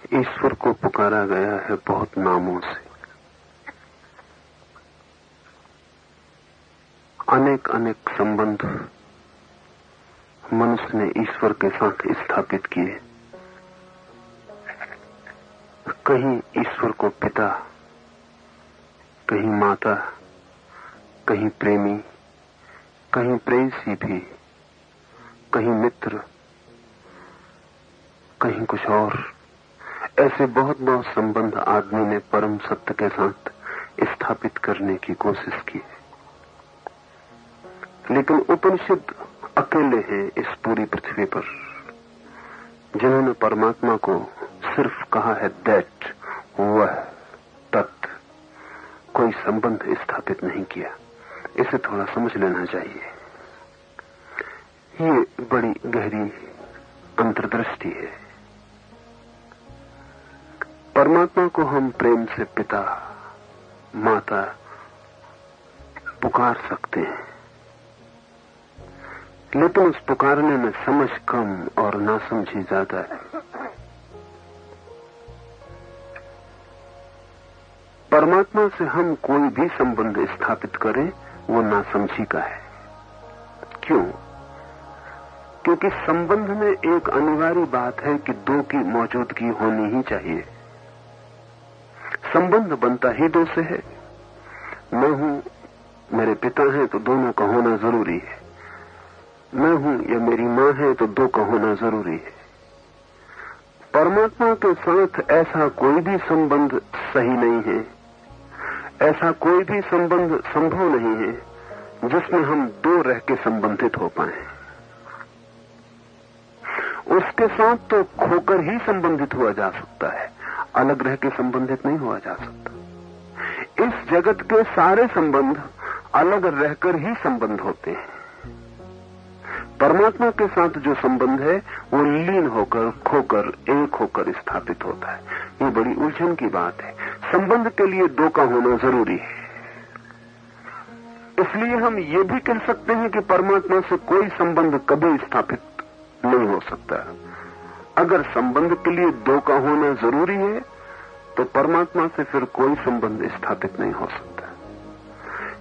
ईश्वर को पुकारा गया है बहुत नामों से। अनेक अनेक संबंध मनुष्य ने ईश्वर के साथ स्थापित किए। कहीं ईश्वर को पिता, कहीं माता, कहीं प्रेमी, कहीं प्रेयसी भी, कहीं मित्र, कहीं कुछ और। ऐसे बहुत बहुत संबंध आदमी ने परम सत्य के साथ स्थापित करने की कोशिश की है। लेकिन उपनिषद अकेले हैं इस पूरी पृथ्वी पर जिन्होंने परमात्मा को सिर्फ कहा है दैट, वह, तत्, कोई संबंध स्थापित नहीं किया। इसे थोड़ा समझ लेना चाहिए। ये बड़ी गहरी अंतर्दृष्टि है। परमात्मा को हम प्रेम से पिता, माता पुकार सकते हैं, लेकिन उस पुकारने में समझ कम और नासमझी ज्यादा है। परमात्मा से हम कोई भी संबंध स्थापित करें वो नासमझी का है। क्यों? क्योंकि संबंध में एक अनिवार्य बात है कि दो की मौजूदगी होनी ही चाहिए। संबंध बनता ही दो से है। मैं हूं, मेरे पिता हैं तो दोनों का होना जरूरी है। मैं हूं या मेरी मां है तो दो का होना जरूरी है। परमात्मा के साथ ऐसा कोई भी संबंध सही नहीं है, ऐसा कोई भी संबंध संभव नहीं है जिसमें हम दो रह के संबंधित हो पाए। उसके साथ तो खोकर ही संबंधित हुआ जा सकता है, अलग रह के संबंधित नहीं हुआ जा सकता। इस जगत के सारे संबंध अलग रहकर ही संबंध होते हैं। परमात्मा के साथ जो संबंध है वो लीन होकर, खोकर, एक होकर स्थापित होता है। ये बड़ी उलझन की बात है। संबंध के लिए दो का होना जरूरी है। इसलिए हम ये भी कह सकते हैं कि परमात्मा से कोई संबंध कभी स्थापित नहीं हो सकता। अगर संबंध के लिए दो का होना जरूरी है तो परमात्मा से फिर कोई संबंध स्थापित नहीं हो सकता।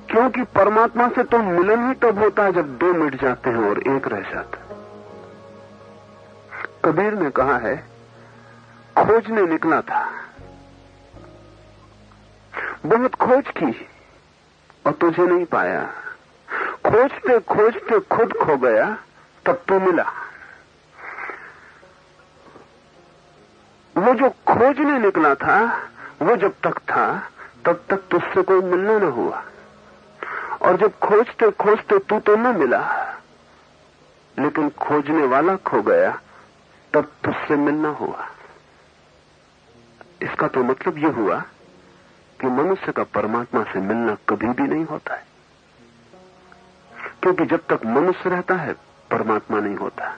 क्योंकि परमात्मा से तो मिलन ही तब होता है जब दो मिट जाते हैं और एक रह जाता है। कबीर ने कहा है, खोजने निकला था, बहुत खोज की और तुझे नहीं पाया। खोजते खोजते खुद खो गया, तब तो मिला। वो जो खोजने निकला था वो जब तक था तब तक तुझसे कोई मिलना न हुआ, और जब खोजते खोजते तू तो न मिला लेकिन खोजने वाला खो गया, तब तुझसे मिलना हुआ। इसका तो मतलब यह हुआ कि मनुष्य का परमात्मा से मिलना कभी भी नहीं होता है, क्योंकि जब तक मनुष्य रहता है परमात्मा नहीं होता,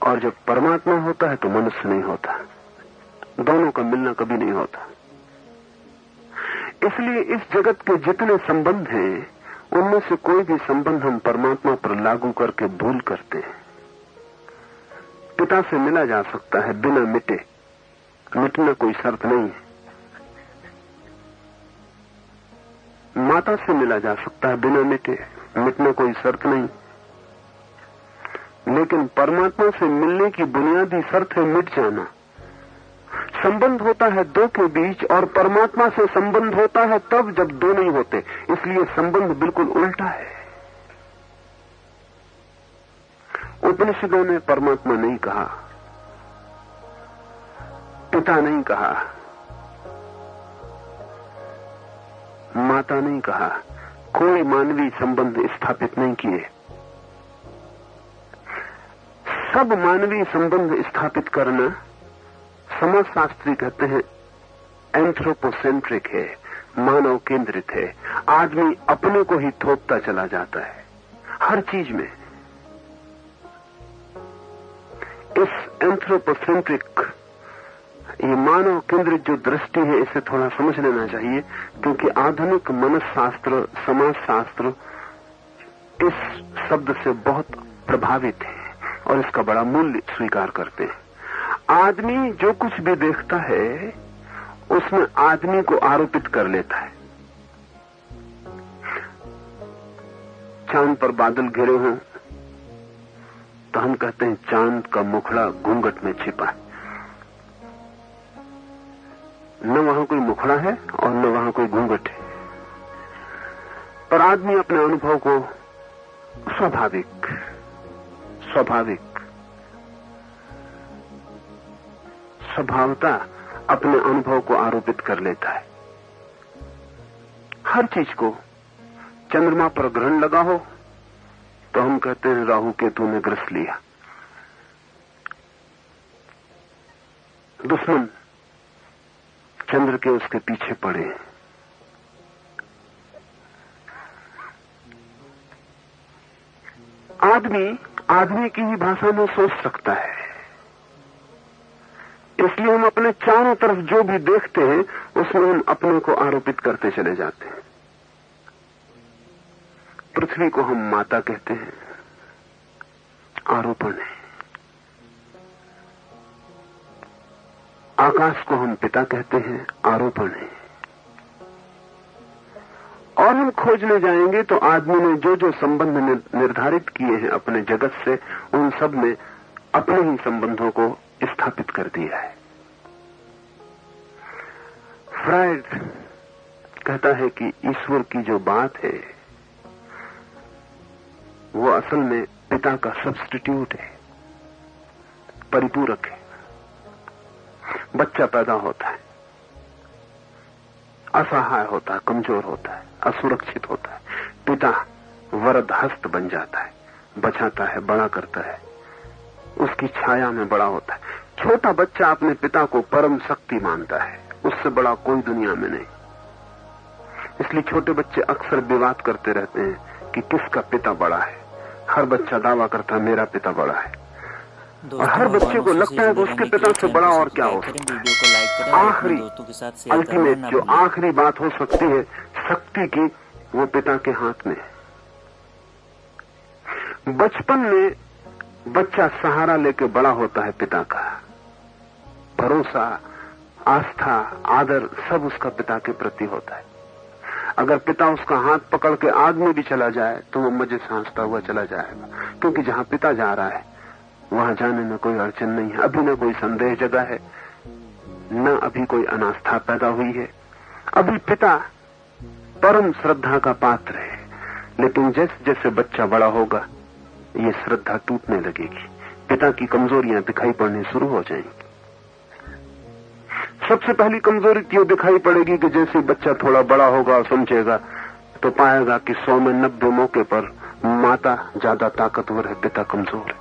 और जब परमात्मा होता है तो मनुष्य नहीं होता। दोनों का मिलना कभी नहीं होता। इसलिए इस जगत के जितने संबंध हैं उनमें से कोई भी संबंध हम परमात्मा पर लागू करके भूल करते हैं। पिता से मिला जा सकता है बिना मिटे, मिटना कोई शर्त नहीं है। माता से मिला जा सकता है बिना मिटे, मिटना कोई शर्त नहीं। लेकिन परमात्मा से मिलने की बुनियादी शर्त है मिट जाना। संबंध होता है दो के बीच, और परमात्मा से संबंध होता है तब जब दो नहीं होते। इसलिए संबंध बिल्कुल उल्टा है। उपनिषदों ने परमात्मा नहीं कहा, पिता नहीं कहा, माता नहीं कहा, कोई मानवीय संबंध स्थापित नहीं किए। सब मानवीय संबंध स्थापित करना समाजशास्त्री कहते हैं एंथ्रोपोसेंट्रिक है, मानव केंद्रित है। आदमी अपने को ही थोपता चला जाता है हर चीज में। इस एंथ्रोपोसेंट्रिक, ये मानव केंद्रित जो दृष्टि है, इसे थोड़ा समझ लेना चाहिए, क्योंकि आधुनिक मनसशास्त्र, समाजशास्त्र इस शब्द से बहुत प्रभावित है और इसका बड़ा मूल्य स्वीकार करते हैं। आदमी जो कुछ भी देखता है उसमें आदमी को आरोपित कर लेता है। चांद पर बादल घिरे हों तो हम कहते हैं चांद का मुखड़ा घूंघट में छिपा है। न वहां कोई मुखड़ा है और न वहां कोई घूंघट है, पर आदमी अपने अनुभव को स्वभावता अपने अनुभव को आरोपित कर लेता है। हर चीज को, चंद्रमा पर ग्रहण लगा हो तो हम कहते हैं राहु केतु ने ग्रस लिया। दुश्मन चंद्र के उसके पीछे पड़े। आदमी की ही भाषा में सोच सकता है, इसलिए हम अपने चारों तरफ जो भी देखते हैं उसमें हम अपने को आरोपित करते चले जाते हैं। पृथ्वी को हम माता कहते हैं, आरोपण है। आकाश को हम पिता कहते हैं, आरोपण है। और हम खोजने जाएंगे तो आदमी ने जो जो संबंध निर्धारित किए हैं अपने जगत से, उन सब में अपने ही संबंधों को स्थापित कर दिया है। फ्रायड कहता है कि ईश्वर की जो बात है वो असल में पिता का सब्स्टिट्यूट है, परिपूरक है। बच्चा पैदा होता है, असहाय होता है, कमजोर होता है, असुरक्षित होता है। पिता वरद हस्त बन जाता है, बचाता है, बड़ा करता है, उसकी छाया में बड़ा होता है। छोटा बच्चा अपने पिता को परम शक्ति मानता है, उससे बड़ा कोई दुनिया में नहीं। इसलिए छोटे बच्चे अक्सर विवाद करते रहते हैं कि किसका पिता बड़ा है। हर बच्चा दावा करता है मेरा पिता बड़ा है, और हर बच्चे को लगता है कि उसके पिता से बड़ा और क्या हो सकता है। आखिरी अल्टीमेट जो आखिरी बात हो सकती है शक्ति की, वो पिता के हाथ में है। बचपन में बच्चा सहारा लेके बड़ा होता है पिता का। भरोसा, आस्था, आदर सब उसका पिता के प्रति होता है। अगर पिता उसका हाथ पकड़ के आग में भी चला जाए तो वो मजे से हंसता हुआ चला जाएगा, क्योंकि जहां पिता जा रहा है वहां जाने में कोई अड़चन नहीं है। अभी न कोई संदेह जगा है, न अभी कोई अनास्था पैदा हुई है। अभी पिता परम श्रद्धा का पात्र है, लेकिन जैसे जैसे बच्चा बड़ा होगा ये श्रद्धा टूटने लगेगी, पिता की कमजोरियां दिखाई पड़नी शुरू हो जाएंगी। सबसे पहली कमजोरी ये दिखाई पड़ेगी कि जैसे बच्चा थोड़ा बड़ा होगा और समझेगा तो पाएगा कि 100 में 90 मौके पर माता ज्यादा ताकतवर है, पिता कमजोर है।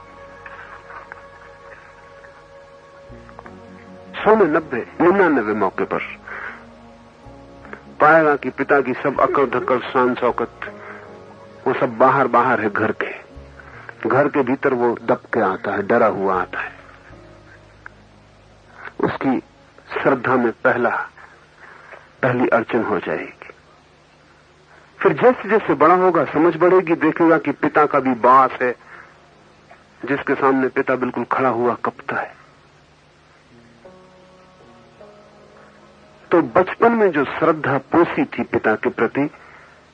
100 में 90, 99 मौके पर पाएगा कि पिता की सब अकड़ धक्कड़ शान शौकत वो सब बाहर बाहर है। घर के भीतर वो दब के आता है, डरा हुआ आता है। उसकी श्रद्धा में पहली अड़चन हो जाएगी। फिर जैसे जैसे बड़ा होगा समझ बढ़ेगी, देखेगा कि पिता का भी बास है जिसके सामने पिता बिल्कुल खड़ा हुआ कपता है। तो बचपन में जो श्रद्धा पोसी थी पिता के प्रति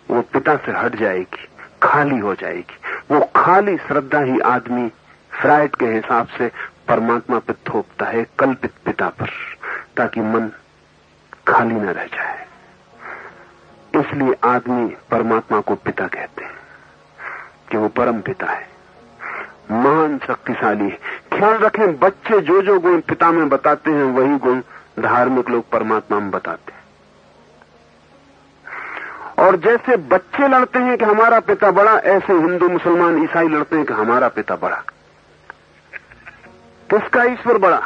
वो पिता से हट जाएगी, खाली हो जाएगी। वो खाली श्रद्धा ही आदमी फ्रायड के हिसाब से परमात्मा पर थोपता है, कल्पित पिता पर, ताकि मन खाली न रह जाए। इसलिए आदमी परमात्मा को पिता कहते हैं कि वो परम पिता है, महान शक्तिशाली है। ख्याल रखें, बच्चे जो जो गुण पिता में बताते हैं वही गुण धार्मिक लोग परमात्मा में बताते हैं। और जैसे बच्चे लड़ते हैं कि हमारा पिता बड़ा, ऐसे हिंदू मुसलमान ईसाई लड़ते हैं कि हमारा पिता बड़ा। किसका ईश्वर बड़ा?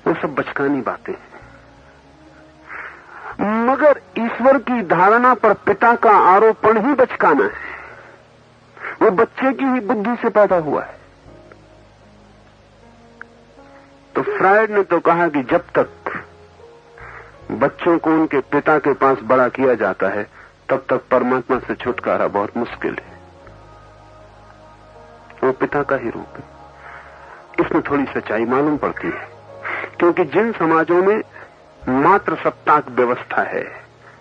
वो सब बचकानी बातें हैं। मगर ईश्वर की धारणा पर पिता का आरोपण ही बचकाना है। वो बच्चे की ही बुद्धि से पैदा हुआ है। तो फ्रायड ने तो कहा कि जब तक बच्चों को उनके पिता के पास बड़ा किया जाता है तब तक परमात्मा से छुटकारा बहुत मुश्किल है। वो पिता का ही रूप है। इसमें थोड़ी सच्चाई मालूम पड़ती है। क्योंकि जिन समाजों में मात्र सत्ताक व्यवस्था है,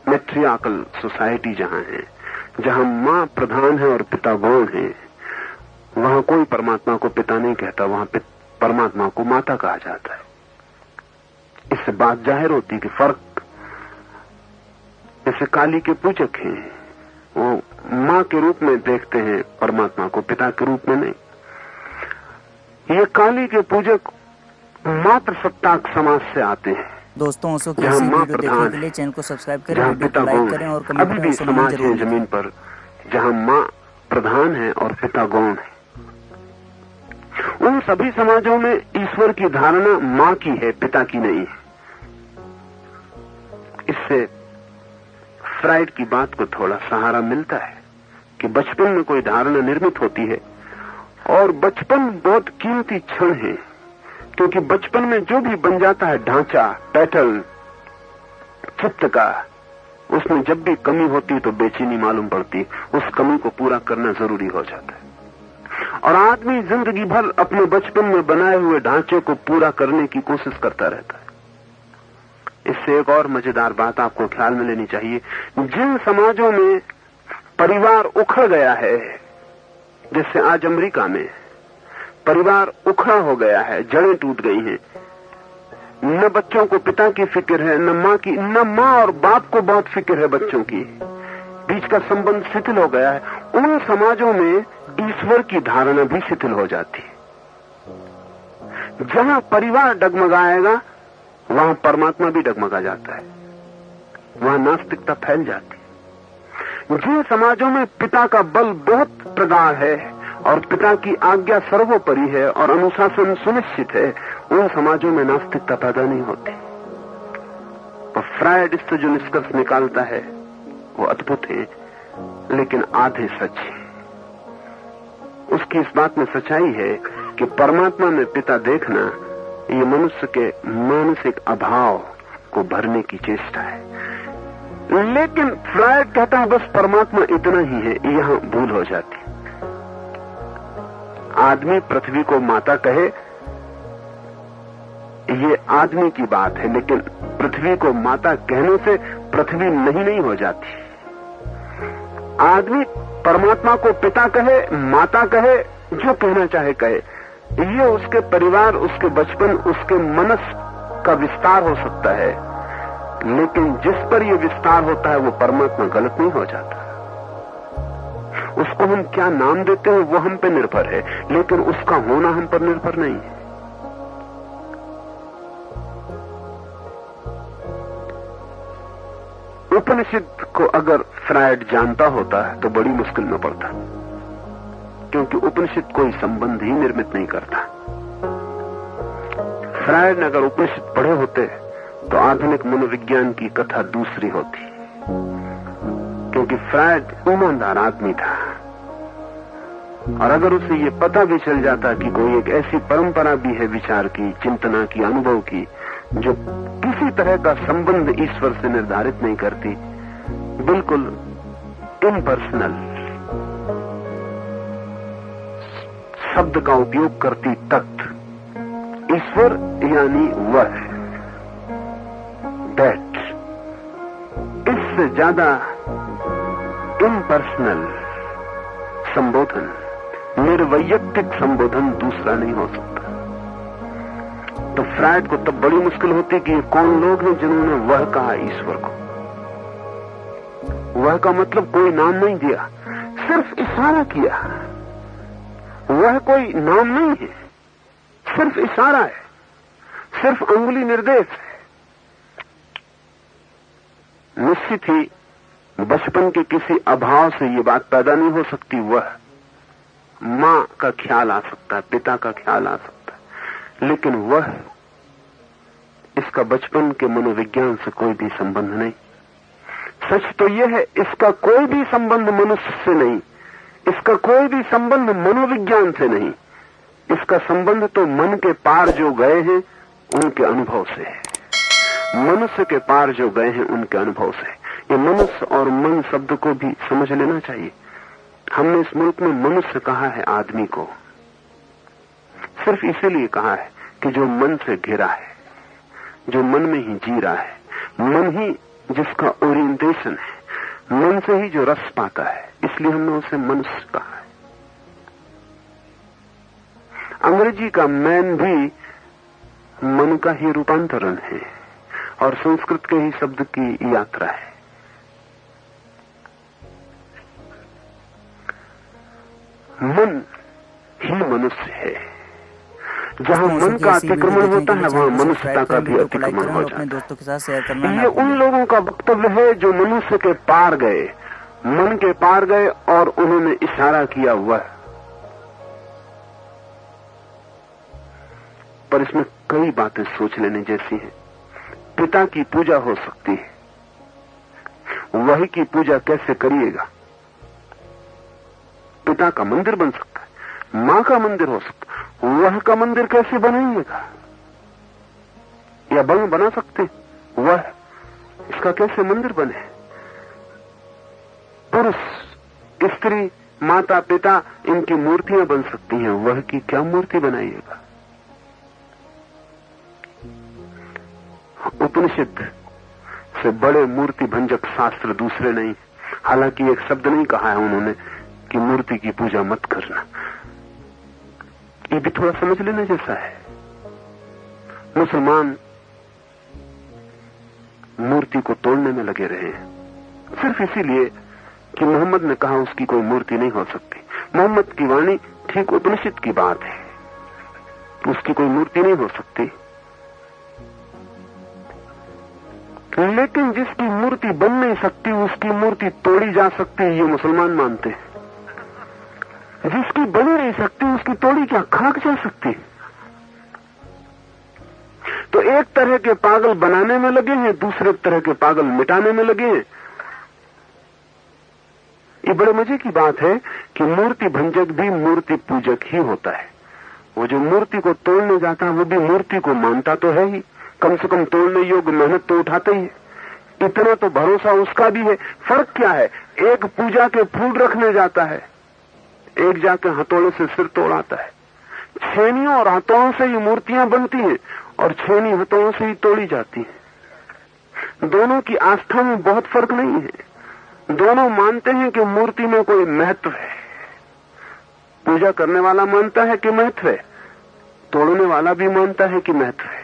मैट्रियार्कल सोसाइटी जहां है, जहां मां प्रधान है और पिता गौण है, वहां कोई परमात्मा को पिता नहीं कहता, वहां परमात्मा को माता कहा जाता है। इससे बात जाहिर होती है कि फर्क, जैसे काली के पूजक हैं, वो मां के रूप में देखते हैं परमात्मा को, पिता के रूप में नहीं। ये काली के पूजक मात्र सत्ताक समाज से आते हैं। दोस्तों, की वीडियो देखने के लिए चैनल को सब्सक्राइब करें, वीडियो को लाइक करें और कमेंट अभी भी समाज है जमीन पर जहां मां प्रधान है और पिता गौण है। उन सभी समाजों में ईश्वर की धारणा मां की है, पिता की नहीं है। इससे फ्राइड की बात को थोड़ा सहारा मिलता है कि बचपन में कोई धारणा निर्मित होती है, और बचपन बहुत कीमती क्षण है, क्योंकि बचपन में जो भी बन जाता है ढांचा, पैटर्न चित्त का, उसमें जब भी कमी होती है तो बेचैनी मालूम पड़ती, उस कमी को पूरा करना जरूरी हो जाता है। और आदमी जिंदगी भर अपने बचपन में बनाए हुए ढांचे को पूरा करने की कोशिश करता रहता है। इससे एक और मजेदार बात आपको ख्याल में लेनी चाहिए। जिन समाजों में परिवार उखड़ गया है, जैसे आज अमेरिका में परिवार उखड़ा हो गया है, जड़ें टूट गई हैं, न बच्चों को पिता की फिक्र है, न मां की, न मां और बाप को बहुत फिक्र है बच्चों की, बीच का संबंध शिथिल हो गया है, उन समाजों में ईश्वर की धारणा भी शिथिल हो जाती है। जहां परिवार डगमगाएगा वहां परमात्मा भी डगमगा जाता है, वहां नास्तिकता फैल जाती है। जिन समाजों में पिता का बल बहुत प्रगाढ़ है और पिता की आज्ञा सर्वोपरि है और अनुशासन सुनिश्चित है, उन समाजों में नास्तिकता पैदा नहीं होती। और फ्रायड इससे जो निष्कर्ष निकालता है वो अद्भुत है, लेकिन आधे सच है। उसकी इस बात में सच्चाई है कि परमात्मा में पिता देखना ये मनुष्य के मानसिक अभाव को भरने की चेष्टा है। लेकिन फ्रायड कहता है बस परमात्मा इतना ही है, यहां भूल हो जाती। आदमी पृथ्वी को माता कहे, ये आदमी की बात है, लेकिन पृथ्वी को माता कहने से पृथ्वी नहीं हो जाती। आदमी परमात्मा को पिता कहे, माता कहे, जो कहना चाहे कहे, ये उसके परिवार, उसके बचपन, उसके मनस का विस्तार हो सकता है, लेकिन जिस पर यह विस्तार होता है वो परमात्मा गलत नहीं हो जाता। उसको हम क्या नाम देते हैं वो हम पे निर्भर है, लेकिन उसका होना हम पर निर्भर नहीं है। उपनिषद को अगर फ्रायड जानता होता है तो बड़ी मुश्किल में पड़ता, क्योंकि उपनिषद कोई संबंध ही निर्मित नहीं करता। फ्रायड ने अगर उपनिषद पढ़े होते तो आधुनिक मनोविज्ञान की कथा दूसरी होती, क्योंकि फ्रायड ईमानदार आदमी था। और अगर उसे ये पता भी चल जाता कि कोई एक ऐसी परंपरा भी है विचार की, चिंतना की, अनुभव की, जो किसी तरह का संबंध ईश्वर से निर्धारित नहीं करती, बिल्कुल इम्पर्सनल शब्द का उपयोग करती तत्व, ईश्वर यानी वह, दैट, इससे ज्यादा इम्पर्सनल संबोधन, निर्वैयक्तिक संबोधन दूसरा नहीं हो सकता। तो फ्रायड को तब बड़ी मुश्किल होती कि ये कौन लोग हैं जिन्होंने वह कहा ईश्वर को। वह का मतलब कोई नाम नहीं दिया, सिर्फ इशारा किया। वह कोई नाम नहीं है, सिर्फ इशारा है, सिर्फ अंगुली निर्देश है। निश्चित ही बचपन के किसी अभाव से ये बात पैदा नहीं हो सकती। वह मां का ख्याल आ सकता है, पिता का ख्याल आ सकता है, लेकिन वह, इसका बचपन के मनोविज्ञान से कोई भी संबंध नहीं। सच तो यह है, इसका कोई भी संबंध मनुष्य से नहीं, इसका कोई भी संबंध मनोविज्ञान से नहीं। इसका संबंध तो मन के पार जो गए हैं उनके अनुभव से है। मनुष्य के पार जो गए हैं उनके अनुभव से। ये मनुष्य और मन शब्द को भी समझ लेना चाहिए। हमने इस मुल्क में मनुष्य कहा है आदमी को, सिर्फ इसीलिए कहा है कि जो मन से घिरा है, जो मन में ही जी रहा है, मन ही जिसका ओरिएंटेशन है, मन से ही जो रस पाता है, इसलिए हमने उसे मनुष्य कहा है। अंग्रेजी का मैन भी मन का ही रूपांतरण है और संस्कृत के ही शब्द की यात्रा है। मन ही मनुष्य है। जहां मन का अतिक्रमण होता है वहां मनुष्यता का भी अतिक्रमण हो जाता है। दोस्तों के साथ शेयर करना। ये उन लोगों का वक्तव्य है जो मनुष्य के पार गए, मन के पार गए और उन्होंने इशारा किया हुआ। पर इसमें कई बातें सोच लेने जैसी हैं। पिता की पूजा हो सकती है, वही की पूजा कैसे करिएगा? पिता का मंदिर बन सकता है, मां का मंदिर हो सकता है, वह का मंदिर कैसे बनाइएगा? या बना सकते, वह इसका कैसे मंदिर बने? पुरुष, स्त्री, माता, पिता, इनकी मूर्तियां बन सकती हैं, वह की क्या मूर्ति बनाइएगा? उपनिषद से बड़े मूर्ति भंजक शास्त्र दूसरे नहीं। हालांकि एक शब्द नहीं कहा है उन्होंने कि मूर्ति की पूजा मत करना। ये भी थोड़ा समझ लेने जैसा है। मुसलमान मूर्ति को तोड़ने में लगे रहे हैं सिर्फ इसीलिए कि मोहम्मद ने कहा उसकी कोई मूर्ति नहीं हो सकती। मोहम्मद की वाणी ठीक उपनिषद की बात है, उसकी कोई मूर्ति नहीं हो सकती। लेकिन जिसकी मूर्ति बन नहीं सकती उसकी मूर्ति तोड़ी जा सकती है, ये मुसलमान मानते हैं। जिसकी बनी नहीं सकती उसकी तोड़ी क्या खाक जा सकती? तो एक तरह के पागल बनाने में लगे हैं, दूसरे तरह के पागल मिटाने में लगे हैं। ये बड़े मजे की बात है कि मूर्ति भंजक भी मूर्ति पूजक ही होता है। वो जो मूर्ति को तोड़ने जाता है वो भी मूर्ति को मानता तो है ही, कम से कम तोड़ने योग्य मेहनत तो उठाते ही है। इतना तो भरोसा उसका भी है। फर्क क्या है? एक पूजा के फूल रखने जाता है, एक जाके हथौड़े से सिर तोड़ाता है। छेनियों और हथौड़ों से ही मूर्तियां बनती हैं और छेनी हथौड़ों से ही तोड़ी जाती हैं। दोनों की आस्था में बहुत फर्क नहीं है। दोनों मानते हैं कि मूर्ति में कोई महत्व है। पूजा करने वाला मानता है कि महत्व है, तोड़ने वाला भी मानता है कि महत्व है।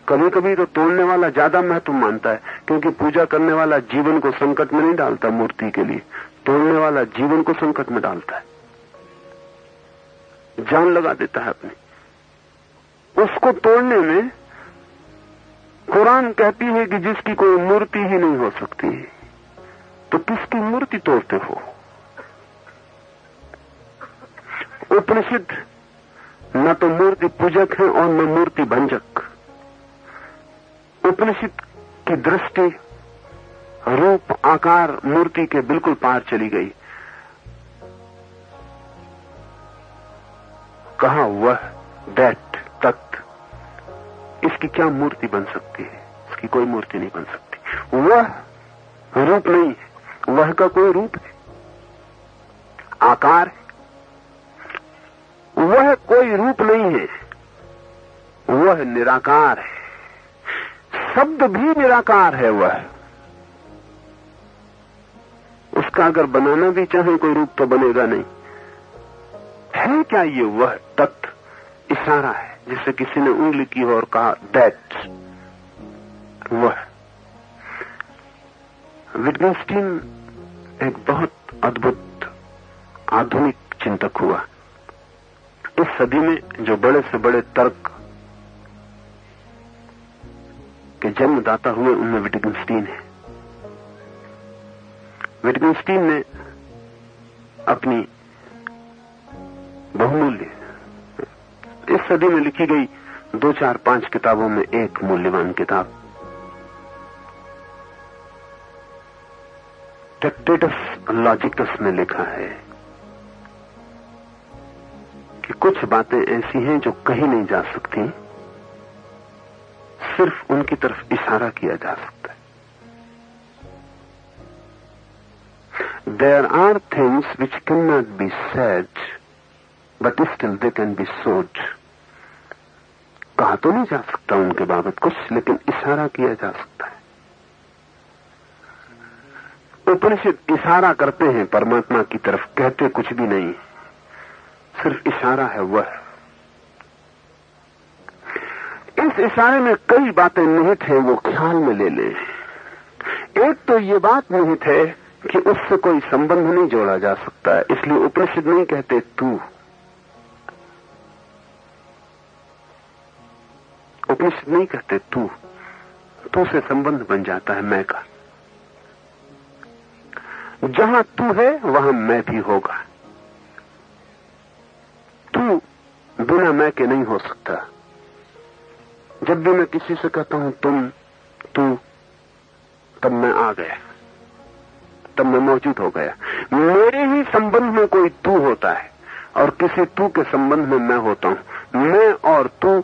कभी कभी तो तोड़ने वाला ज्यादा महत्व मानता है, क्योंकि पूजा करने वाला जीवन को संकट में नहीं डालता मूर्ति के लिए, तोड़ने वाला जीवन को संकट में डालता है, जान लगा देता है अपनी। उसको तोड़ने में कुरान कहती है कि जिसकी कोई मूर्ति ही नहीं हो सकती, तो किसकी मूर्ति तोड़ते हो? उपनिषद न तो मूर्ति पूजक है और न मूर्ति भंजक। उपनिषद की दृष्टि रूप आकार मूर्ति के बिल्कुल पार चली गई। कहा वह दैट तत्, इसकी क्या मूर्ति बन सकती है? इसकी कोई मूर्ति नहीं बन सकती। वह रूप नहीं है, वह का कोई रूप है, आकार है। वह कोई रूप नहीं है, वह निराकार है। शब्द भी निराकार है। वह उसका अगर बनाना भी चाहे कोई रूप तो बनेगा नहीं। है क्या ये? वह तत्व इशारा है, जिसे किसी ने उंगली की और कहा दैट वह। विटगेन्स्टाइन एक बहुत अद्भुत आधुनिक चिंतक हुआ। इस सदी में जो बड़े से बड़े तर्क के जन्मदाता हुए उनमें विटगेन्स्टाइन है। विटगेन्स्टाइन ने अपनी बहुमूल्य, इस सदी में लिखी गई 2, 4, 5 किताबों में एक मूल्यवान किताब ट्रैक्टेटस लॉजिकस में लिखा है कि कुछ बातें ऐसी हैं जो कहीं नहीं जा सकती, सिर्फ उनकी तरफ इशारा किया जा सकता है। There are things which cannot be said, but still they can be sought. कहा तो नहीं जा सकता उनके बाबत कुछ, लेकिन इशारा किया जा सकता है। उपनिषद इशारा करते हैं परमात्मा की तरफ, कहते कुछ भी नहीं, सिर्फ इशारा है वह। इस इशारे में कई बातें निहित हैं, वो ख्याल में ले लें। एक तो ये बात निहित है कि उससे कोई संबंध नहीं जोड़ा जा सकता है, इसलिए उपनिषद नहीं कहते तू। उपनिषद नहीं कहते तू से संबंध बन जाता है मैं का। जहां तू है वहां मैं भी होगा। तू बिना मैं के नहीं हो सकता। जब भी मैं किसी से कहता हूं तुम, तू, तब मैं आ गया, तब मैं मौजूद हो गया। मेरे ही संबंध में कोई तू होता है और किसी तू के संबंध में मैं होता हूं। मैं और तू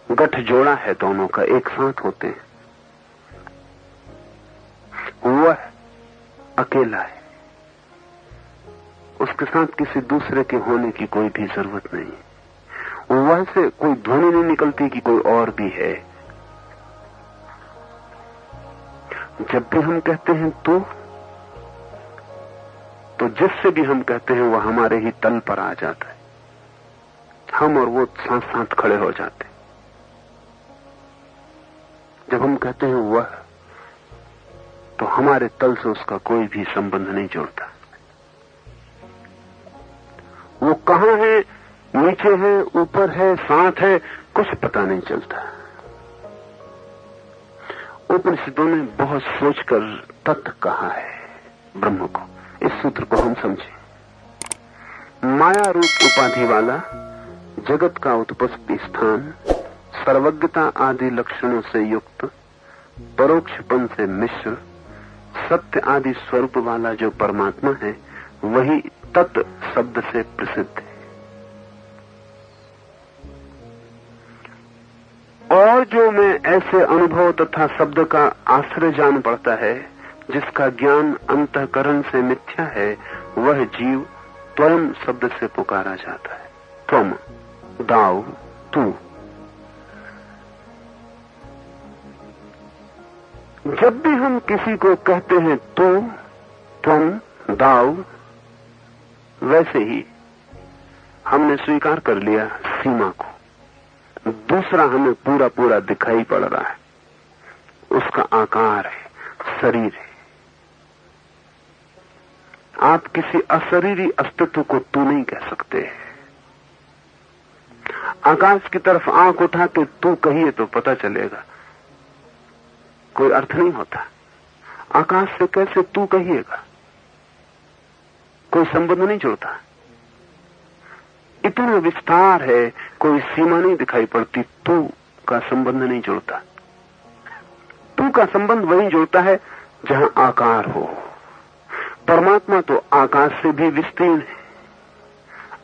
गठ जोड़ा है, दोनों का एक साथ होते हैं। वह अकेला है, उसके साथ किसी दूसरे के होने की कोई भी जरूरत नहीं। वह से कोई ध्वनि नहीं निकलती कि कोई और भी है। जब भी हम कहते हैं तू, तो जिससे भी हम कहते हैं वह हमारे ही तल पर आ जाता है। हम और वो साथ साथ खड़े हो जाते हैं। जब हम कहते हैं वह, तो हमारे तल से उसका कोई भी संबंध नहीं जुड़ता। वो कहां है, नीचे है, ऊपर है, साथ है, कुछ पता नहीं चलता। उपनिषदों ने बहुत सोचकर तत्व कहा है ब्रह्म को। इस सूत्र को हम समझें। माया रूप उपाधि वाला, जगत का उत्पत्ति स्थान, सर्वज्ञता आदि लक्षणों से युक्त, परोक्षपन से मिश्र, सत्य आदि स्वरूप वाला जो परमात्मा है, वही तत् शब्द से प्रसिद्ध है। और जो मैं ऐसे अनुभव तथा शब्द का आश्रय जान पड़ता है, जिसका ज्ञान अंतःकरण से मिथ्या है, वह जीव त्वयं शब्द से पुकारा जाता है। त्वम, दाव, तू। जब भी हम किसी को कहते हैं तू, त्वम, दाव, वैसे ही हमने स्वीकार कर लिया सीमा को। दूसरा हमें पूरा पूरा दिखाई पड़ रहा है, उसका आकार है, शरीर है। आप किसी अशरीरी अस्तित्व को तू नहीं कह सकते। आकाश की तरफ आंख उठा के तू कहिए तो पता चलेगा, कोई अर्थ नहीं होता। आकाश से कैसे तू कहिएगा, कोई संबंध नहीं जुड़ता। इतना विस्तार है, कोई सीमा नहीं दिखाई पड़ती। तू का संबंध नहीं जुड़ता। तू का संबंध वहीं जुड़ता है जहां आकार हो। परमात्मा तो आकाश से भी विस्तीर्ण है,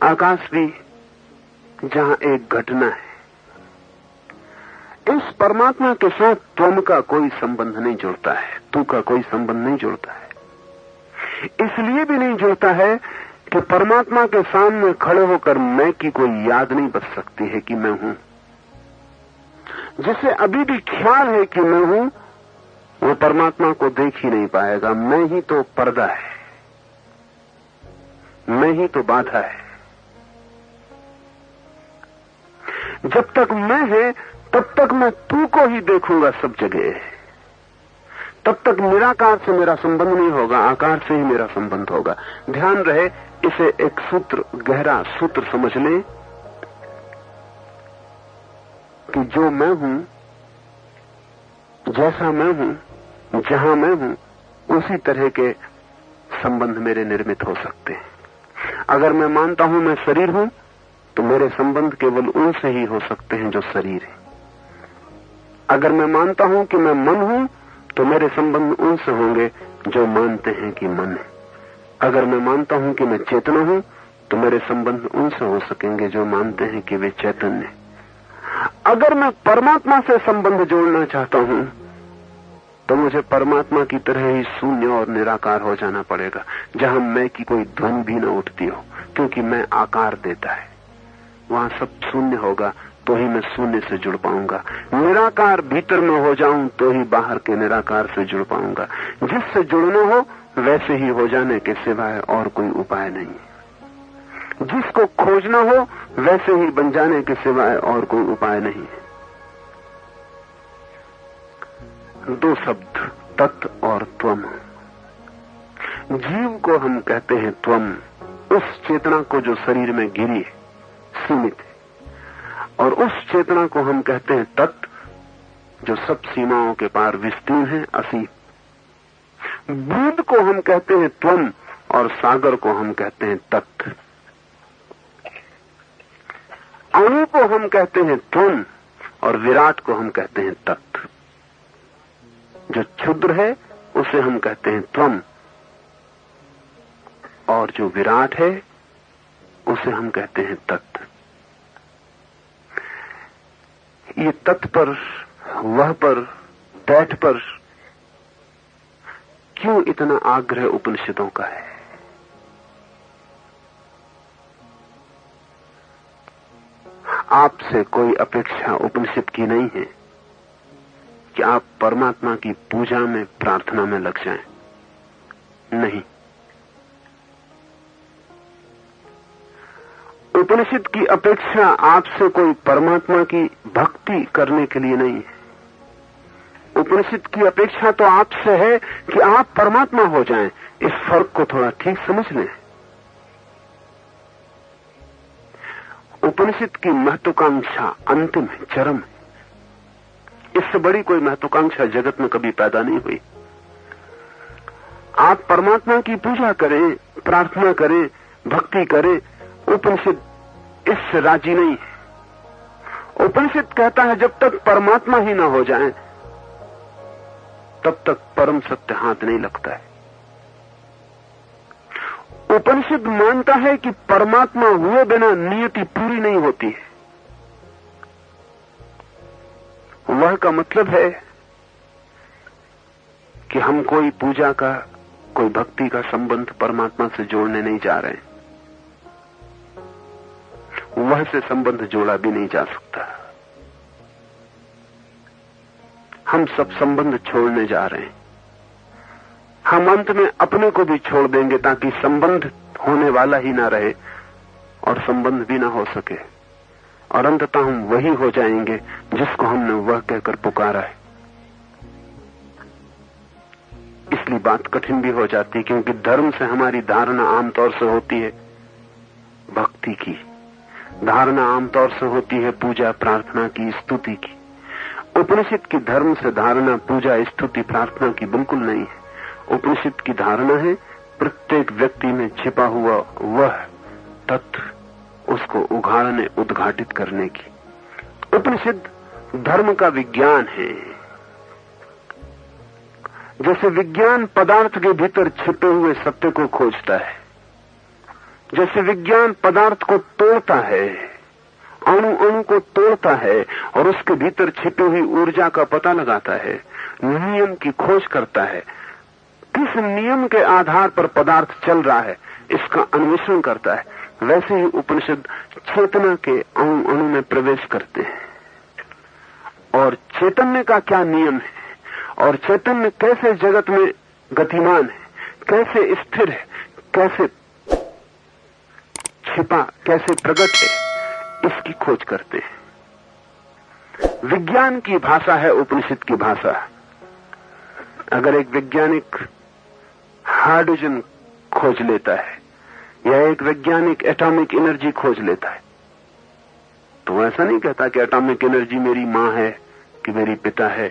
आकाश भी जहां एक घटना है। इस परमात्मा के साथ त्वम का कोई संबंध नहीं जुड़ता है, तू का कोई संबंध नहीं जुड़ता है। इसलिए भी नहीं जुड़ता है कि परमात्मा के सामने खड़े होकर मैं की कोई याद नहीं बच सकती है कि मैं हूं। जिसे अभी भी ख्याल है कि मैं हूं, वो परमात्मा को देख ही नहीं पाएगा। मैं ही तो पर्दा है, मैं ही तो बाधा है। जब तक मैं है तब तक मैं तू को ही देखूंगा सब जगह। तब तक निराकार से मेरा संबंध नहीं होगा, आकार से ही मेरा संबंध होगा। ध्यान रहे, इसे एक सूत्र, गहरा सूत्र समझ लें कि जो मैं हूं, जैसा मैं हूं, जहां मैं हूं, उसी तरह के संबंध मेरे निर्मित हो सकते हैं। अगर मैं मानता हूं मैं शरीर हूं, तो मेरे संबंध केवल उनसे ही हो सकते हैं जो शरीर है। अगर मैं मानता हूं कि मैं मन हूं, तो मेरे संबंध उनसे होंगे जो मानते हैं कि मन है। अगर मैं मानता हूं कि मैं चेतना हूं, तो मेरे संबंध उनसे हो सकेंगे जो मानते हैं कि वे चैतन्य है। अगर मैं परमात्मा से संबंध जोड़ना चाहता हूं, तो मुझे परमात्मा की तरह ही शून्य और निराकार हो जाना पड़ेगा, जहां मैं की कोई ध्वनि भी न उठती हो, क्योंकि मैं आकार देता है। वहां सब शून्य होगा, तो ही मैं शून्य से जुड़ पाऊंगा। निराकार भीतर में हो जाऊं तो ही बाहर के निराकार से जुड़ पाऊंगा। जिससे जुड़ना हो वैसे ही हो जाने के सिवाय और कोई उपाय नहीं है। जिसको खोजना हो वैसे ही बन जाने के सिवाय और कोई उपाय नहीं है। दो शब्द, तत् और त्वम। जीव को हम कहते हैं त्वम, उस चेतना को जो शरीर में गिरी है, सीमित है, और उस चेतना को हम कहते हैं तत्, जो सब सीमाओं के पार विस्तीर्ण है, असीम। बूंद को हम कहते हैं त्वम और सागर को हम कहते हैं तत्। अणु को हम कहते हैं त्वम और विराट को हम कहते हैं तत्। जो क्षुद्र है उसे हम कहते हैं त्वम और जो विराट है उसे हम कहते हैं तत्। ये तत् पर, वह पर, दैट पर क्यों इतना आग्रह उपनिषदों का है? आपसे कोई अपेक्षा उपनिषद की नहीं है कि आप परमात्मा की पूजा में, प्रार्थना में लग जाएं। नहीं, उपनिषद की अपेक्षा आपसे कोई परमात्मा की भक्ति करने के लिए नहीं है। उपनिषद की अपेक्षा तो आपसे है कि आप परमात्मा हो जाएं। इस फर्क को थोड़ा ठीक समझ लें। उपनिषद की महत्वाकांक्षा अंतिम है, चरम है। इससे बड़ी कोई महत्वाकांक्षा जगत में कभी पैदा नहीं हुई। आप परमात्मा की पूजा करें, प्रार्थना करें, भक्ति करें, उपनिषद इससे राजी नहीं है। उपनिषद कहता है जब तक परमात्मा ही ना हो जाए तब तक परम सत्य हाथ नहीं लगता है। उपनिषद मानता है कि परमात्मा हुए बिना नियति पूरी नहीं होती है। वह का मतलब है कि हम कोई पूजा का, कोई भक्ति का संबंध परमात्मा से जोड़ने नहीं जा रहे हैं। वह से संबंध जोड़ा भी नहीं जा सकता। हम सब संबंध छोड़ने जा रहे हैं। हम अंत में अपने को भी छोड़ देंगे ताकि संबंध होने वाला ही ना रहे और संबंध भी ना हो सके, और अंततः हम वही हो जाएंगे जिसको हमने वह कहकर पुकारा है। इसलिए बात कठिन भी हो जाती है, क्योंकि धर्म से हमारी धारणा आमतौर से होती है भक्ति की, धारणा आमतौर से होती है पूजा प्रार्थना की, स्तुति की। उपनिषद की धर्म से धारणा पूजा स्तुति प्रार्थना की बिल्कुल नहीं है। उपनिषद की धारणा है प्रत्येक व्यक्ति में छिपा हुआ वह तत्व, उसको उघाड़ने, उद्घाटित करने की। उपनिषद धर्म का विज्ञान है। जैसे विज्ञान पदार्थ के भीतर छिपे हुए सत्य को खोजता है, जैसे विज्ञान पदार्थ को तोड़ता है, अणु अणु को तोड़ता है और उसके भीतर छिपी हुई ऊर्जा का पता लगाता है, नियम की खोज करता है, किस नियम के आधार पर पदार्थ चल रहा है इसका अन्वेषण करता है, वैसे ही उपनिषद चेतना के अणु अणु में प्रवेश करते हैं और चैतन्य का क्या नियम है और चैतन्य कैसे जगत में गतिमान है, कैसे स्थिर है, कैसे छिपा, कैसे प्रकट है, इसकी खोज करते हैं। विज्ञान की भाषा है उपनिषद की भाषा। अगर एक वैज्ञानिक हाइड्रोजन खोज लेता है या एक वैज्ञानिक एटॉमिक एनर्जी खोज लेता है तो ऐसा नहीं कहता कि एटॉमिक एनर्जी मेरी मां है कि मेरी पिता है,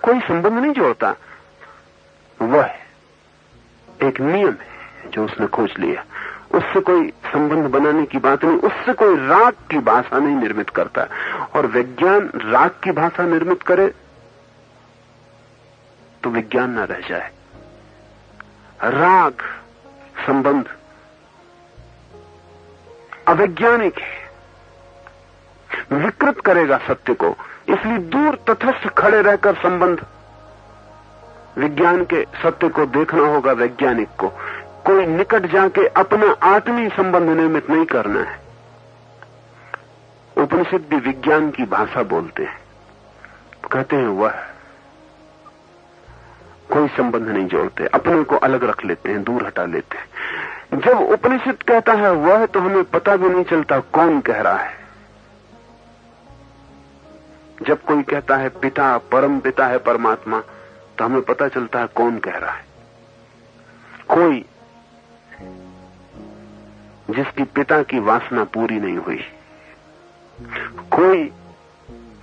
कोई संबंध नहीं जोड़ता। वह एक नियम है जो उसने खोज लिया, उससे कोई संबंध बनाने की बात नहीं, उससे कोई राग की भाषा नहीं निर्मित करता। और विज्ञान राग की भाषा निर्मित करे तो विज्ञान ना रह जाए। राग संबंध अवैज्ञानिक है, विकृत करेगा सत्य को। इसलिए दूर तटस्थ खड़े रहकर संबंध विज्ञान के सत्य को देखना होगा वैज्ञानिक को। कोई निकट जाके अपना आत्मीय संबंध निर्मित नहीं करना है। उपनिषद भी विज्ञान की भाषा बोलते हैं, कहते हैं वह, कोई संबंध नहीं जोड़ते, अपने को अलग रख लेते हैं, दूर हटा लेते हैं। जब उपनिषद कहता है वह, तो हमें पता भी नहीं चलता कौन कह रहा है। जब कोई कहता है पिता, परम पिता है परमात्मा, तो हमें पता चलता है कौन कह रहा है। कोई जिसकी पिता की वासना पूरी नहीं हुई, कोई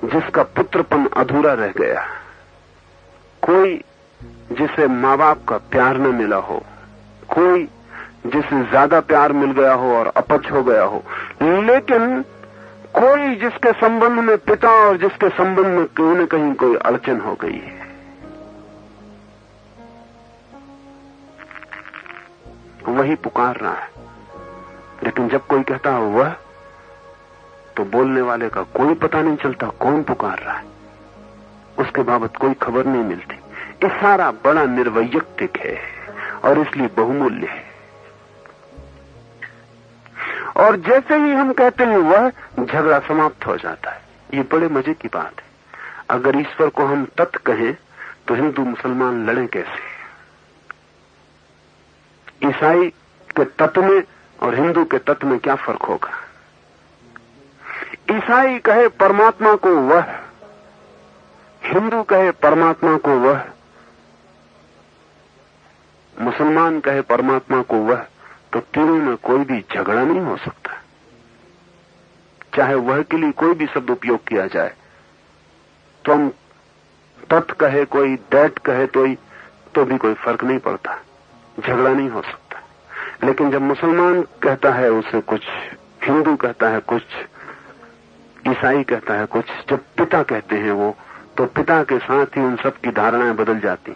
जिसका पुत्रपन अधूरा रह गया, कोई जिसे माँ बाप का प्यार न मिला हो, कोई जिसे ज्यादा प्यार मिल गया हो और अपच हो गया हो, लेकिन कोई जिसके संबंध में पिता और जिसके संबंध में कहीं न कहीं कोई अड़चन हो गई है। वही पुकार रहा है। लेकिन जब कोई कहता है वह, तो बोलने वाले का कोई पता नहीं चलता कौन पुकार रहा है, उसके बाबत कोई खबर नहीं मिलती। इशारा बड़ा निर्वैयक्तिक है और इसलिए बहुमूल्य है। और जैसे ही हम कहते हैं वह, झगड़ा समाप्त हो जाता है। ये बड़े मजे की बात है। अगर ईश्वर को हम तत् कहें तो हिंदू मुसलमान लड़ें कैसे? ईसाई के तत्व में और हिंदू के तत्व में क्या फर्क होगा? ईसाई कहे परमात्मा को वह, हिंदू कहे परमात्मा को वह, मुसलमान कहे परमात्मा को वह, तो तीनों में कोई भी झगड़ा नहीं हो सकता। चाहे वह के लिए कोई भी शब्द उपयोग किया जाए, तो हम तत् कहे कोई, दैट कहे तो भी कोई फर्क नहीं पड़ता, झगड़ा नहीं हो सकता। लेकिन जब मुसलमान कहता है उसे कुछ, हिंदू कहता है कुछ, ईसाई कहता है कुछ, जब पिता कहते हैं वो, तो पिता के साथ ही उन सब की धारणाएं बदल जाती।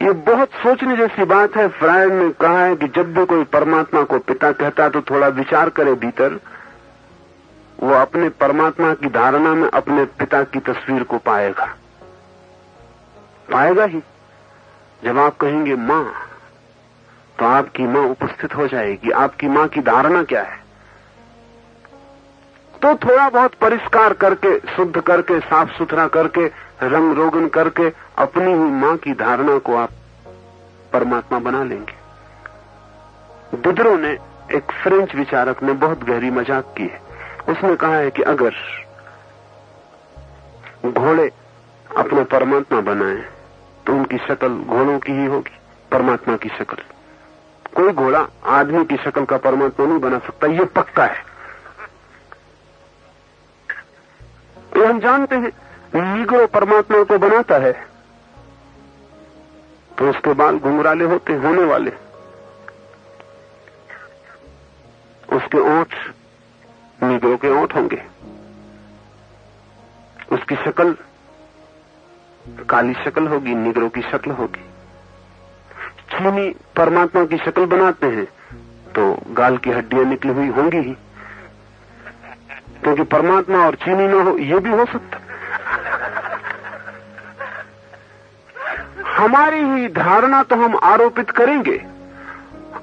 ये बहुत सोचने जैसी बात है। फ्रायड ने कहा है कि जब भी कोई परमात्मा को पिता कहता है तो थोड़ा विचार करे भीतर, वो अपने परमात्मा की धारणा में अपने पिता की तस्वीर को पाएगा ही। जब आप कहेंगे मां, तो आपकी मां उपस्थित हो जाएगी। आपकी मां की धारणा क्या है? तो थोड़ा बहुत परिष्कार करके, शुद्ध करके, साफ सुथरा करके, रंग रोगन करके अपनी ही मां की धारणा को आप परमात्मा बना लेंगे। दिदरो ने, एक फ्रेंच विचारक ने, बहुत गहरी मजाक की है। उसने कहा है कि अगर घोड़े अपने परमात्मा बनाए तो उनकी शक्ल घोड़ों की ही होगी, परमात्मा की शक्ल। कोई घोड़ा आदमी की शक्ल का परमात्मा नहीं बना सकता, ये पक्का है। ये हम जानते हैं। नीग्रो परमात्मा को बनाता है तो उसके बाल घुंघराले होने वाले, उसके ओंठ नीग्रो के ओंठ होंगे, उसकी शक्ल काली शक्ल होगी, नीग्रो की शक्ल होगी। चीनी परमात्मा की शक्ल बनाते हैं तो गाल की हड्डियां निकली हुई होंगी ही, क्योंकि परमात्मा और चीनी ना हो, ये भी हो सकता। हमारी ही धारणा तो हम आरोपित करेंगे।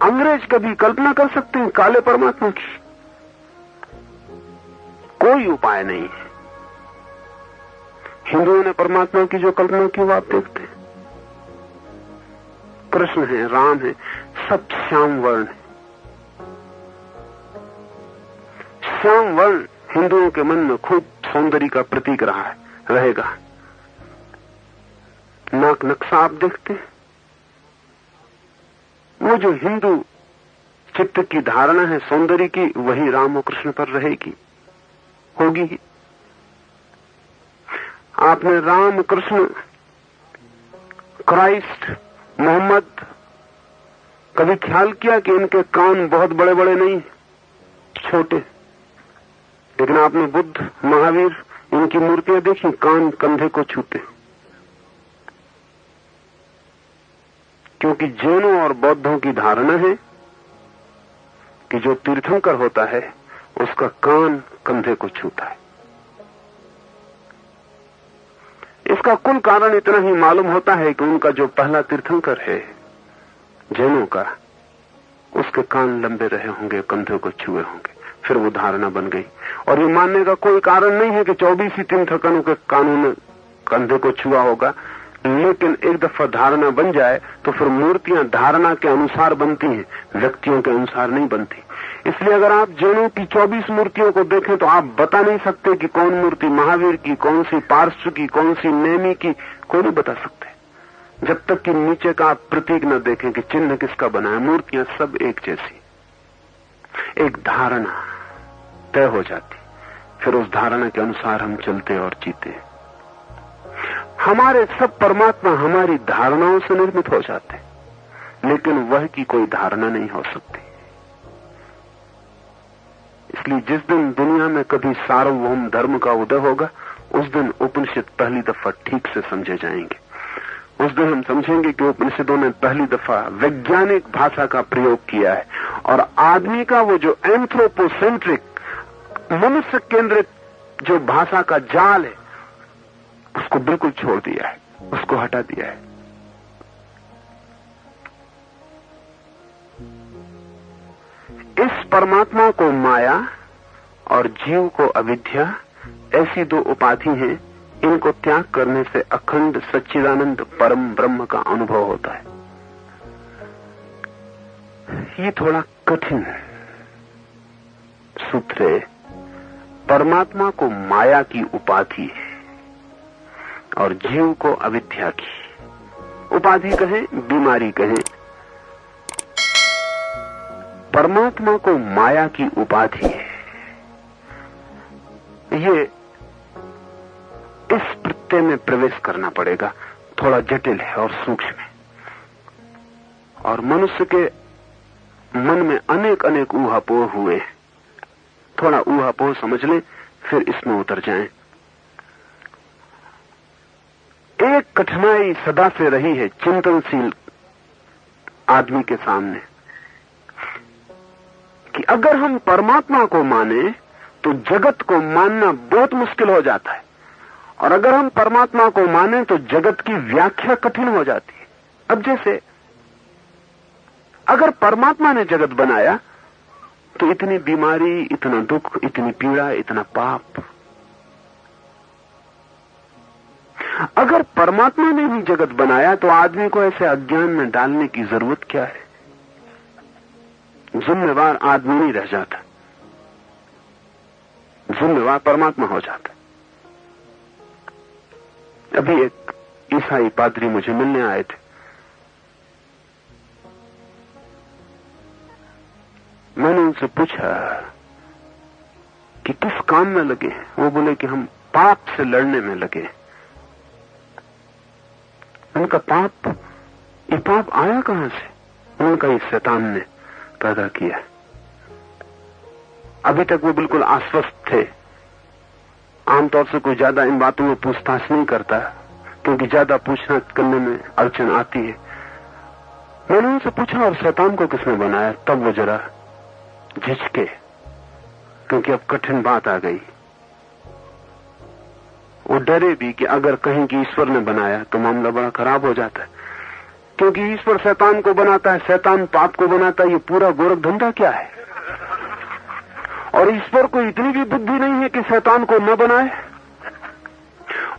अंग्रेज कभी कल्पना कर सकते हैं काले परमात्मा की? कोई उपाय नहीं है। हिंदुओं ने परमात्मा की जो कल्पना की वो आप देखते हैं। कृष्ण है, राम है, सब श्याम वर्ण है। श्याम वर्ण हिंदुओं के मन में खूब सौंदर्य का प्रतीक रहा है, रहेगा। नाक नक्शा आप देखते हैं, वो जो हिंदू चित्त की धारणा है सौंदर्य की, वही राम और कृष्ण पर रहेगी, होगी ही। आपने राम, कृष्ण, क्राइस्ट, मोहम्मद कभी ख्याल किया कि इनके कान बहुत बड़े बड़े नहीं, छोटे? लेकिन आपने बुद्ध, महावीर, इनकी मूर्तियां देखी, कान कंधे को छूते। क्योंकि जैनों और बौद्धों की धारणा है कि जो तीर्थंकर होता है उसका कान कंधे को छूता है। इसका कुल कारण इतना ही मालूम होता है कि उनका जो पहला तीर्थंकर है जैनों का, उसके कान लंबे रहे होंगे, कंधे को छुए होंगे। फिर वो धारणा बन गई। और ये मानने का कोई कारण नहीं है कि 24 ही 3 थकनों के कानून ने कंधे को छुआ होगा, लेकिन एक दफा धारणा बन जाए तो फिर मूर्तियां धारणा के अनुसार बनती हैं, व्यक्तियों के अनुसार नहीं बनती। इसलिए अगर आप जैनों की 24 मूर्तियों को देखें तो आप बता नहीं सकते कि कौन मूर्ति महावीर की, कौन सी पार्श्व की, कौन सी नेमी की, कोई नहीं बता सकते जब तक कि नीचे का आप प्रतीक न देखें कि चिन्ह किसका बना है। मूर्तियां सब एक जैसी, एक धारणा तय हो जाती, फिर उस धारणा के अनुसार हम चलते और जीते। हमारे सब परमात्मा हमारी धारणाओं से निर्मित हो जाते, लेकिन वह की कोई धारणा नहीं हो सकती। इसलिए जिस दिन दुनिया में कभी सार्वभौम धर्म का उदय होगा, उस दिन उपनिषद पहली दफा ठीक से समझे जाएंगे। उस दिन हम समझेंगे कि उपनिषदों ने पहली दफा वैज्ञानिक भाषा का प्रयोग किया है और आदमी का वो जो एंथ्रोपोसेंट्रिक, मनुष्य केंद्रित जो भाषा का जाल है, उसको बिल्कुल छोड़ दिया है, उसको हटा दिया है। इस परमात्मा को माया और जीव को अविद्या, ऐसी दो उपाधि हैं। इनको त्याग करने से अखंड सच्चिदानंद परम ब्रह्म का अनुभव होता है। ये थोड़ा कठिन सूत्र है। परमात्मा को माया की उपाधि है और जीव को अविद्या की उपाधि कहें, बीमारी कहें। परमात्मा को माया की उपाधि है। ये इस प्रत्यय में प्रवेश करना पड़ेगा, थोड़ा जटिल है और सूक्ष्म है, और मनुष्य के मन में अनेक अनेक ऊहापोह हुए। थोड़ा ऊहापोह समझ लें, फिर इसमें उतर जाएं। एक कठिनाई सदा से रही है चिंतनशील आदमी के सामने कि अगर हम परमात्मा को माने तो जगत को मानना बहुत मुश्किल हो जाता है, और अगर हम परमात्मा को माने तो जगत की व्याख्या कठिन हो जाती है। अब जैसे अगर परमात्मा ने जगत बनाया तो इतनी बीमारी, इतना दुख, इतनी पीड़ा, इतना पाप। अगर परमात्मा ने ही जगत बनाया तो आदमी को ऐसे अज्ञान में डालने की जरूरत क्या है? जिम्मेवार आदमी नहीं रह जाता, जिम्मेवार परमात्मा हो जाता। अभी एक ईसाई पादरी मुझे मिलने आए थे। मैंने उनसे पूछा कि किस काम में लगे? वो बोले कि हम पाप से लड़ने में लगे। उनका पाप, ये पाप आया कहां से? उनका इस शैतान ने पैदा किया। अभी तक वो बिल्कुल आश्वस्त थे। आमतौर से कोई ज्यादा इन बातों में पूछताछ नहीं करता, क्योंकि ज्यादा पूछना करने में अड़चन आती है। मैंने उनसे पूछा, और शैतान को किसने बनाया? तब वो जरा झिझके, क्योंकि अब कठिन बात आ गई। वो डरे भी कि अगर कहीं कि ईश्वर ने बनाया तो मामला बड़ा खराब हो जाता है, क्योंकि ईश्वर शैतान को बनाता है, शैतान पाप को बनाता है। ये पूरा गोरख धंधा क्या है? और ईश्वर को इतनी भी बुद्धि नहीं है कि शैतान को न बनाए।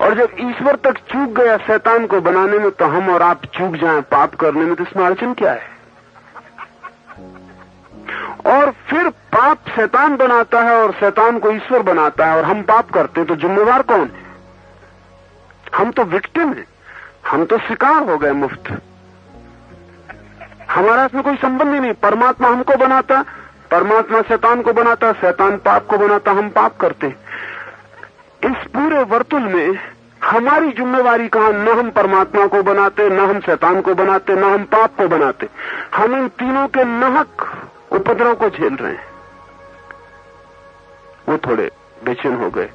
और जब ईश्वर तक चूक गया शैतान को बनाने में, तो हम और आप चूक जाएं पाप करने में, तो इसमें अड़चन क्या है? और फिर पाप शैतान बनाता है और शैतान को ईश्वर बनाता है, और हम पाप करते हैं, तो जिम्मेवार कौन है? हम तो विक्टिम हैं, हम तो शिकार हो गए मुफ्त। हमारा इसमें कोई संबंध ही नहीं। परमात्मा हमको बनाता, परमात्मा शैतान को बनाता, शैतान पाप को बनाता, हम पाप करते। इस पूरे वर्तुल में हमारी जिम्मेवारी कहां? न हम परमात्मा को बनाते, न हम शैतान को बनाते, न हम पाप को बनाते। हम इन तीनों के नाहक उपद्रव को झेल रहे हैं। वो थोड़े बेचैन हो गए।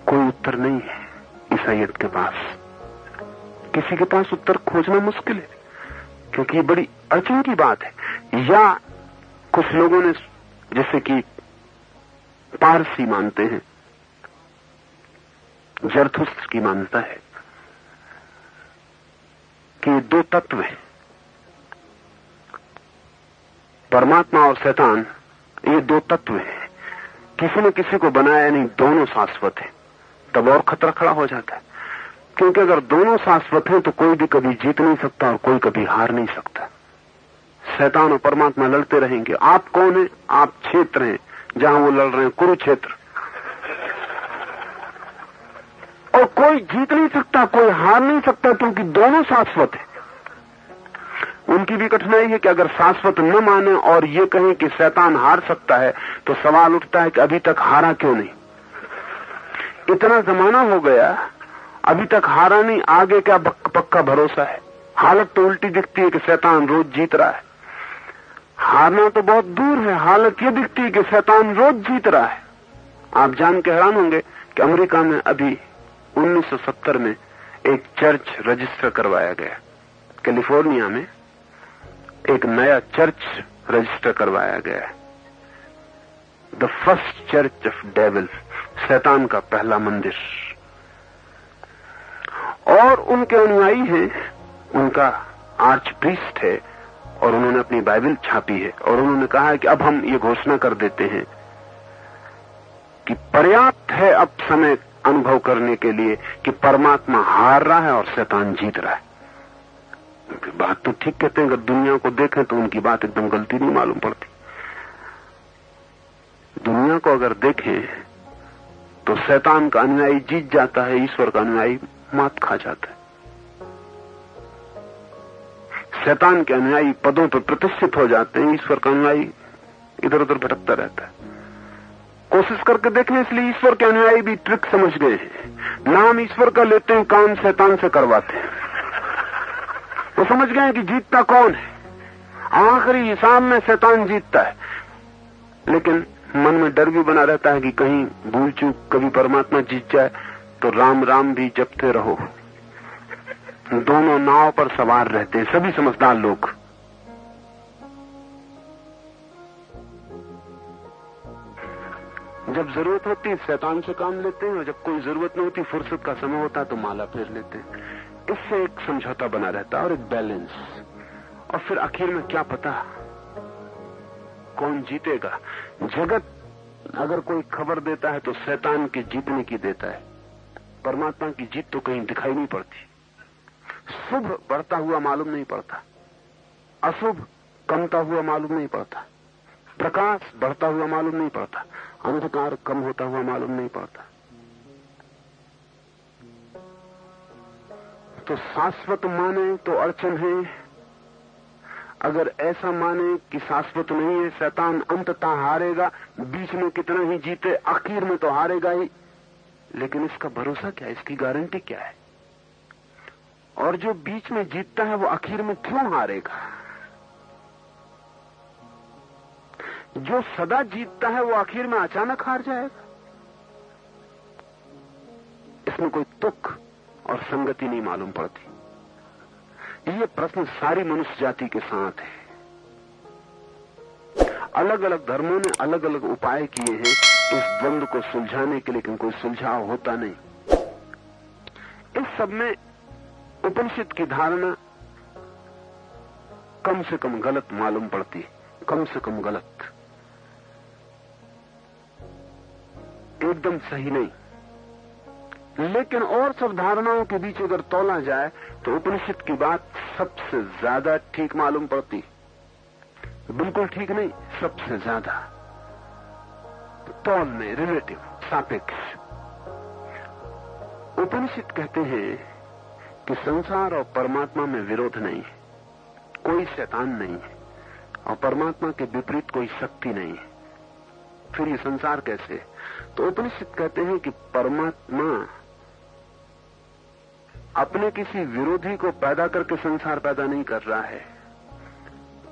कोई उत्तर नहीं है ईसाइयत के पास। किसी के पास उत्तर खोजना मुश्किल है, क्योंकि ये बड़ी अड़चन की बात है। या कुछ लोगों ने, जैसे कि पारसी मानते हैं, जरथुस्त्र की मान्यता है कि दो तत्व हैं, परमात्मा और शैतान ये दो तत्व हैं, किसी ने किसी को बनाया नहीं, दोनों शाश्वत हैं। तब और खतरा खड़ा हो जाता है, क्योंकि अगर दोनों शाश्वत हैं तो कोई भी कभी जीत नहीं सकता और कोई कभी हार नहीं सकता। शैतान और परमात्मा लड़ते रहेंगे। आप कौन है? आप क्षेत्र हैं जहां वो लड़ रहे हैं, कुरुक्षेत्र। और कोई जीत नहीं सकता, कोई हार नहीं सकता, क्योंकि दोनों शाश्वत है। उनकी भी कठिनाई है कि अगर शाश्वत न माने और ये कहें कि शैतान हार सकता है, तो सवाल उठता है कि अभी तक हारा क्यों नहीं? इतना जमाना हो गया, अभी तक हारा नहीं, आगे क्या पक्का भरोसा है? हालत तो उल्टी दिखती है कि शैतान रोज जीत रहा है। हारना तो बहुत दूर है, हालत ये दिखती है कि शैतान रोज जीत रहा है। आप जान के हैरान होंगे कि अमेरिका में अभी 1970 में एक चर्च रजिस्टर करवाया गया। कैलिफोर्निया में एक नया चर्च रजिस्टर करवाया गया है, the first church of devil, शैतान का पहला मंदिर। और उनके अनुयायी हैं, उनका आर्च प्रीस्ट है, और उन्होंने अपनी बाइबल छापी है, और उन्होंने कहा है कि अब हम ये घोषणा कर देते हैं कि पर्याप्त है अब समय अनुभव करने के लिए कि परमात्मा हार रहा है और शैतान जीत रहा है। बात तो ठीक कहते हैं, अगर दुनिया को देखें तो उनकी बात एकदम गलती नहीं मालूम पड़ती। दुनिया को अगर देखें तो शैतान का अनुयायी जीत जाता है, ईश्वर का अनुयायी मात खा जाता है। शैतान के अनुयायी पदों पर प्रतिष्ठित हो जाते हैं, ईश्वर का अनुयायी इधर उधर भटकता रहता है। कोशिश करके देखें, इसलिए ईश्वर के अनुयायी भी ट्रिक समझ गए हैं। नाम ईश्वर का लेते हैं, काम शैतान से करवाते हैं। वो समझ गए हैं कि जीतता कौन है, आखिरी हिसाब में शैतान जीतता है। लेकिन मन में डर भी बना रहता है कि कहीं भूल चूक कभी परमात्मा जीत जाए तो राम राम भी जपते रहो। दोनों नाव पर सवार रहते हैं सभी समझदार लोग। जब जरूरत होती है शैतान से काम लेते हैं, और जब कोई जरूरत नहीं होती, फुर्सत का समय होता है तो माला फेर लेते हैं। इससे एक समझौता बना रहता है और एक बैलेंस। और फिर आखिर में क्या पता कौन जीतेगा। जगत अगर कोई खबर देता है तो शैतान के जीतने की देता है, परमात्मा की जीत तो कहीं दिखाई नहीं पड़ती। शुभ बढ़ता हुआ मालूम नहीं पड़ता, अशुभ कमता हुआ मालूम नहीं पड़ता, प्रकाश बढ़ता हुआ मालूम नहीं पड़ता, अंधकार कम होता हुआ मालूम नहीं पड़ता। तो शाश्वत माने तो अड़चन है, अगर ऐसा माने कि शाश्वत नहीं है, शैतान अंततः हारेगा, बीच में कितना ही जीते आखिर में तो हारेगा ही। लेकिन इसका भरोसा क्या है, इसकी गारंटी क्या है? और जो बीच में जीतता है वो आखिर में क्यों हारेगा? जो सदा जीतता है वो आखिर में अचानक हार जाएगा? इसमें कोई तुक और संगति नहीं मालूम पड़ती। ये प्रश्न सारी मनुष्य जाति के साथ है। अलग अलग धर्मों ने अलग अलग उपाय किए हैं इस द्वंद्व को सुलझाने के, लेकिन कोई सुलझाव होता नहीं। इस सब में उपनिषद की धारणा कम से कम गलत मालूम पड़ती है, कम से कम गलत, एकदम सही नहीं। लेकिन और सब धारणाओं के बीच अगर तौला जाए तो उपनिषद की बात सबसे ज्यादा ठीक मालूम पड़ती। बिल्कुल ठीक नहीं, सबसे ज्यादा तौल में, रिलेटिव, सापेक्ष। उपनिषद कहते हैं कि संसार और परमात्मा में विरोध नहीं है, कोई शैतान नहीं है, और परमात्मा के विपरीत कोई शक्ति नहीं है। फिर ये संसार कैसे? तो उपनिषद कहते हैं कि परमात्मा अपने किसी विरोधी को पैदा करके संसार पैदा नहीं कर रहा है।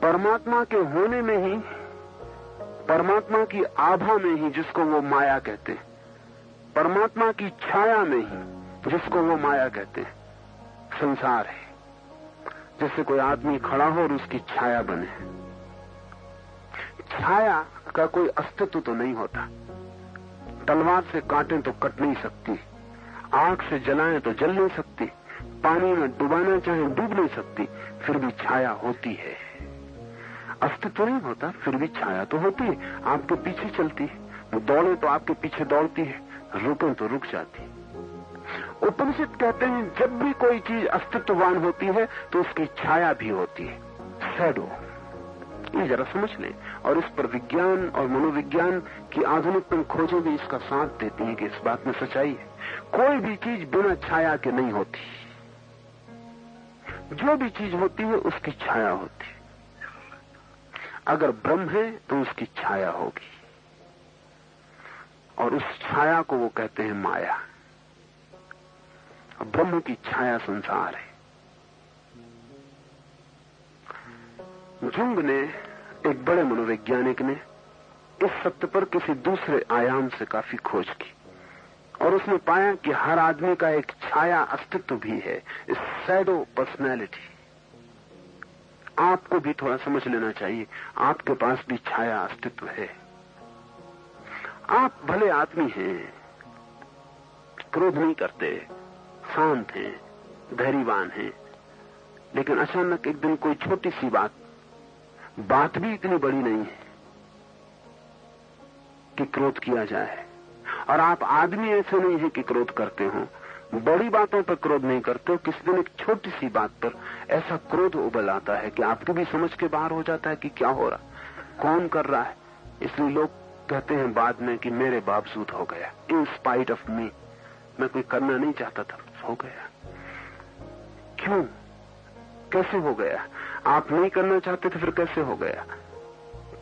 परमात्मा के होने में ही, परमात्मा की आभा में ही, जिसको वो माया कहते हैं, परमात्मा की छाया में ही, जिसको वो माया कहते हैं, संसार है। जैसे कोई आदमी खड़ा हो और उसकी छाया बने। छाया का कोई अस्तित्व तो नहीं होता। तलवार से काटें तो कट नहीं सकती, आग से जलाएं तो जल नहीं सकती, पानी में डुबाना चाहे डूब नहीं सकती, फिर भी छाया होती है। अस्तित्व नहीं होता, फिर भी छाया तो होती है, आपके पीछे चलती है। वो दौड़े तो आपके पीछे दौड़ती है, रुके तो रुक जाती है। उपनिषद कहते हैं जब भी कोई चीज अस्तित्ववान होती है तो उसकी छाया भी होती है, शैडो। ये जरा समझ लें। और इस पर विज्ञान और मनोविज्ञान की आधुनिकतम खोजें भी इसका साथ देती हैं कि इस बात में सच्चाई है। कोई भी चीज बिना छाया के नहीं होती, जो भी चीज होती है उसकी छाया होती है। अगर ब्रह्म है तो उसकी छाया होगी, और उस छाया को वो कहते हैं माया। ब्रह्म की छाया संसार है। जुंग ने, एक बड़े मनोवैज्ञानिक ने, इस सत्य पर किसी दूसरे आयाम से काफी खोज की, और उसने पाया कि हर आदमी का एक छाया अस्तित्व भी है, शैडो पर्सनैलिटी। आपको भी थोड़ा समझ लेना चाहिए, आपके पास भी छाया अस्तित्व है। आप भले आदमी हैं, क्रोध नहीं करते, शांत हैं, धैर्यवान हैं, लेकिन अचानक एक दिन कोई छोटी सी बात भी इतनी बड़ी नहीं है कि क्रोध किया जाए। और आप आदमी ऐसे नहीं है कि क्रोध करते हो, बड़ी बातों पर क्रोध नहीं करते हो। किसी दिन एक छोटी सी बात पर ऐसा क्रोध उबल आता है कि आपकी भी समझ के बाहर हो जाता है कि क्या हो रहा, कौन कर रहा है। इसलिए लोग कहते हैं बाद में कि मेरे बावजूद हो गया, इन स्पाइट ऑफ मी। मैं कोई करना नहीं चाहता था, हो गया। क्यों, कैसे हो गया? आप नहीं करना चाहते थे, फिर कैसे हो गया?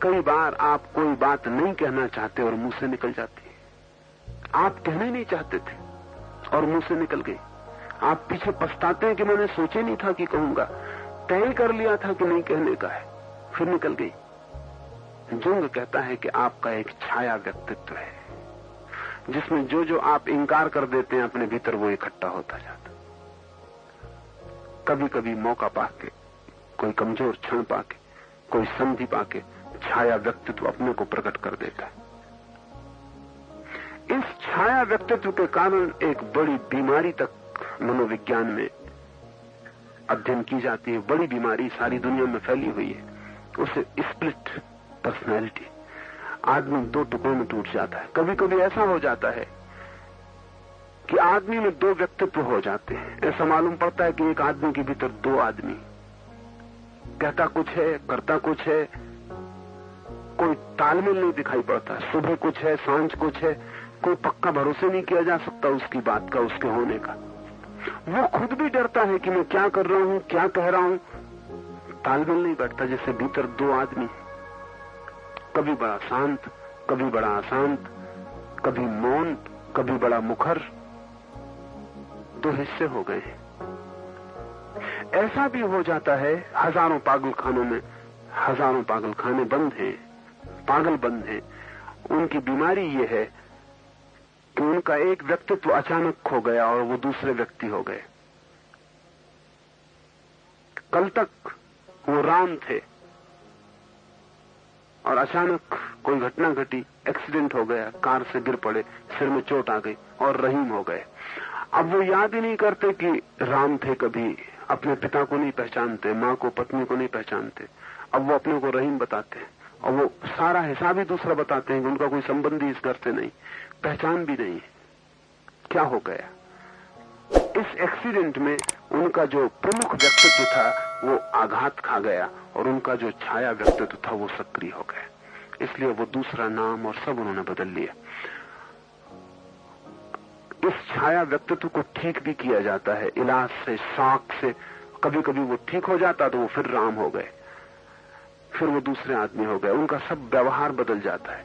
कई बार आप कोई बात नहीं कहना चाहते और मुंह से निकल जाती है। आप कहने नहीं चाहते थे और मुंह से निकल गई। आप पीछे पछताते हैं कि मैंने सोचे नहीं था कि कहूंगा, तय कर लिया था कि नहीं कहने का है, फिर निकल गई। जुंग कहता है कि आपका एक छाया व्यक्तित्व है, जिसमें जो जो आप इंकार कर देते हैं अपने भीतर, वो इकट्ठा होता जाता। कभी कभी मौका पाके, कोई कमजोर क्षण पाके, कोई संधि पाके, छाया व्यक्तित्व अपने को प्रकट कर देता है। इस छाया व्यक्तित्व के कारण एक बड़ी बीमारी तक मनोविज्ञान में अध्ययन की जाती है। बड़ी बीमारी सारी दुनिया में फैली हुई है, उसे स्प्लिट पर्सनैलिटी। आदमी दो टुकड़ों में टूट जाता है। कभी कभी ऐसा हो जाता है कि आदमी में दो व्यक्तित्व हो जाते हैं। ऐसा मालूम पड़ता है कि एक आदमी के भीतर दो आदमी, कहता कुछ है, करता कुछ है, कोई तालमेल नहीं दिखाई पड़ता। सुबह कुछ है, सांझ कुछ है, कोई पक्का भरोसे नहीं किया जा सकता उसकी बात का, उसके होने का। वो खुद भी डरता है कि मैं क्या कर रहा हूं, क्या कह रहा हूं। तालमेल नहीं बैठता, जैसे भीतर दो आदमी, कभी बड़ा शांत, कभी बड़ा अशांत, कभी मौन, कभी बड़ा मुखर, दो हिस्से हो गए हैं। ऐसा भी हो जाता है, हजारों पागलखानों में हजारों पागलखाने बंद हैं, पागल बंद हैं। उनकी बीमारी ये है कि उनका एक व्यक्तित्व अचानक खो गया और वो दूसरे व्यक्ति हो गए। कल तक वो राम थे और अचानक कोई घटना घटी, एक्सीडेंट हो गया, कार से गिर पड़े, सिर में चोट आ गई और रहीम हो गए। अब वो याद ही नहीं करते कि राम थे कभी, अपने पिता को नहीं पहचानते, माँ को, पत्नी को नहीं पहचानते। अब वो अपने को रहीम बताते हैं और वो सारा हिसाब ही दूसरा बताते हैं कि उनका कोई संबंधी इस घर से नहीं, पहचान भी नहीं। क्या हो गया? इस एक्सीडेंट में उनका जो प्रमुख व्यक्तित्व था वो आघात खा गया और उनका जो छाया व्यक्तित्व था वो सक्रिय हो गया। इसलिए वो दूसरा नाम और सब उन्होंने बदल लिया। इस छाया व्यक्तित्व को ठीक भी किया जाता है इलाज से, शौक से। कभी कभी वो ठीक हो जाता तो वो फिर राम हो गए, फिर वो दूसरे आदमी हो गए। उनका सब व्यवहार बदल जाता है।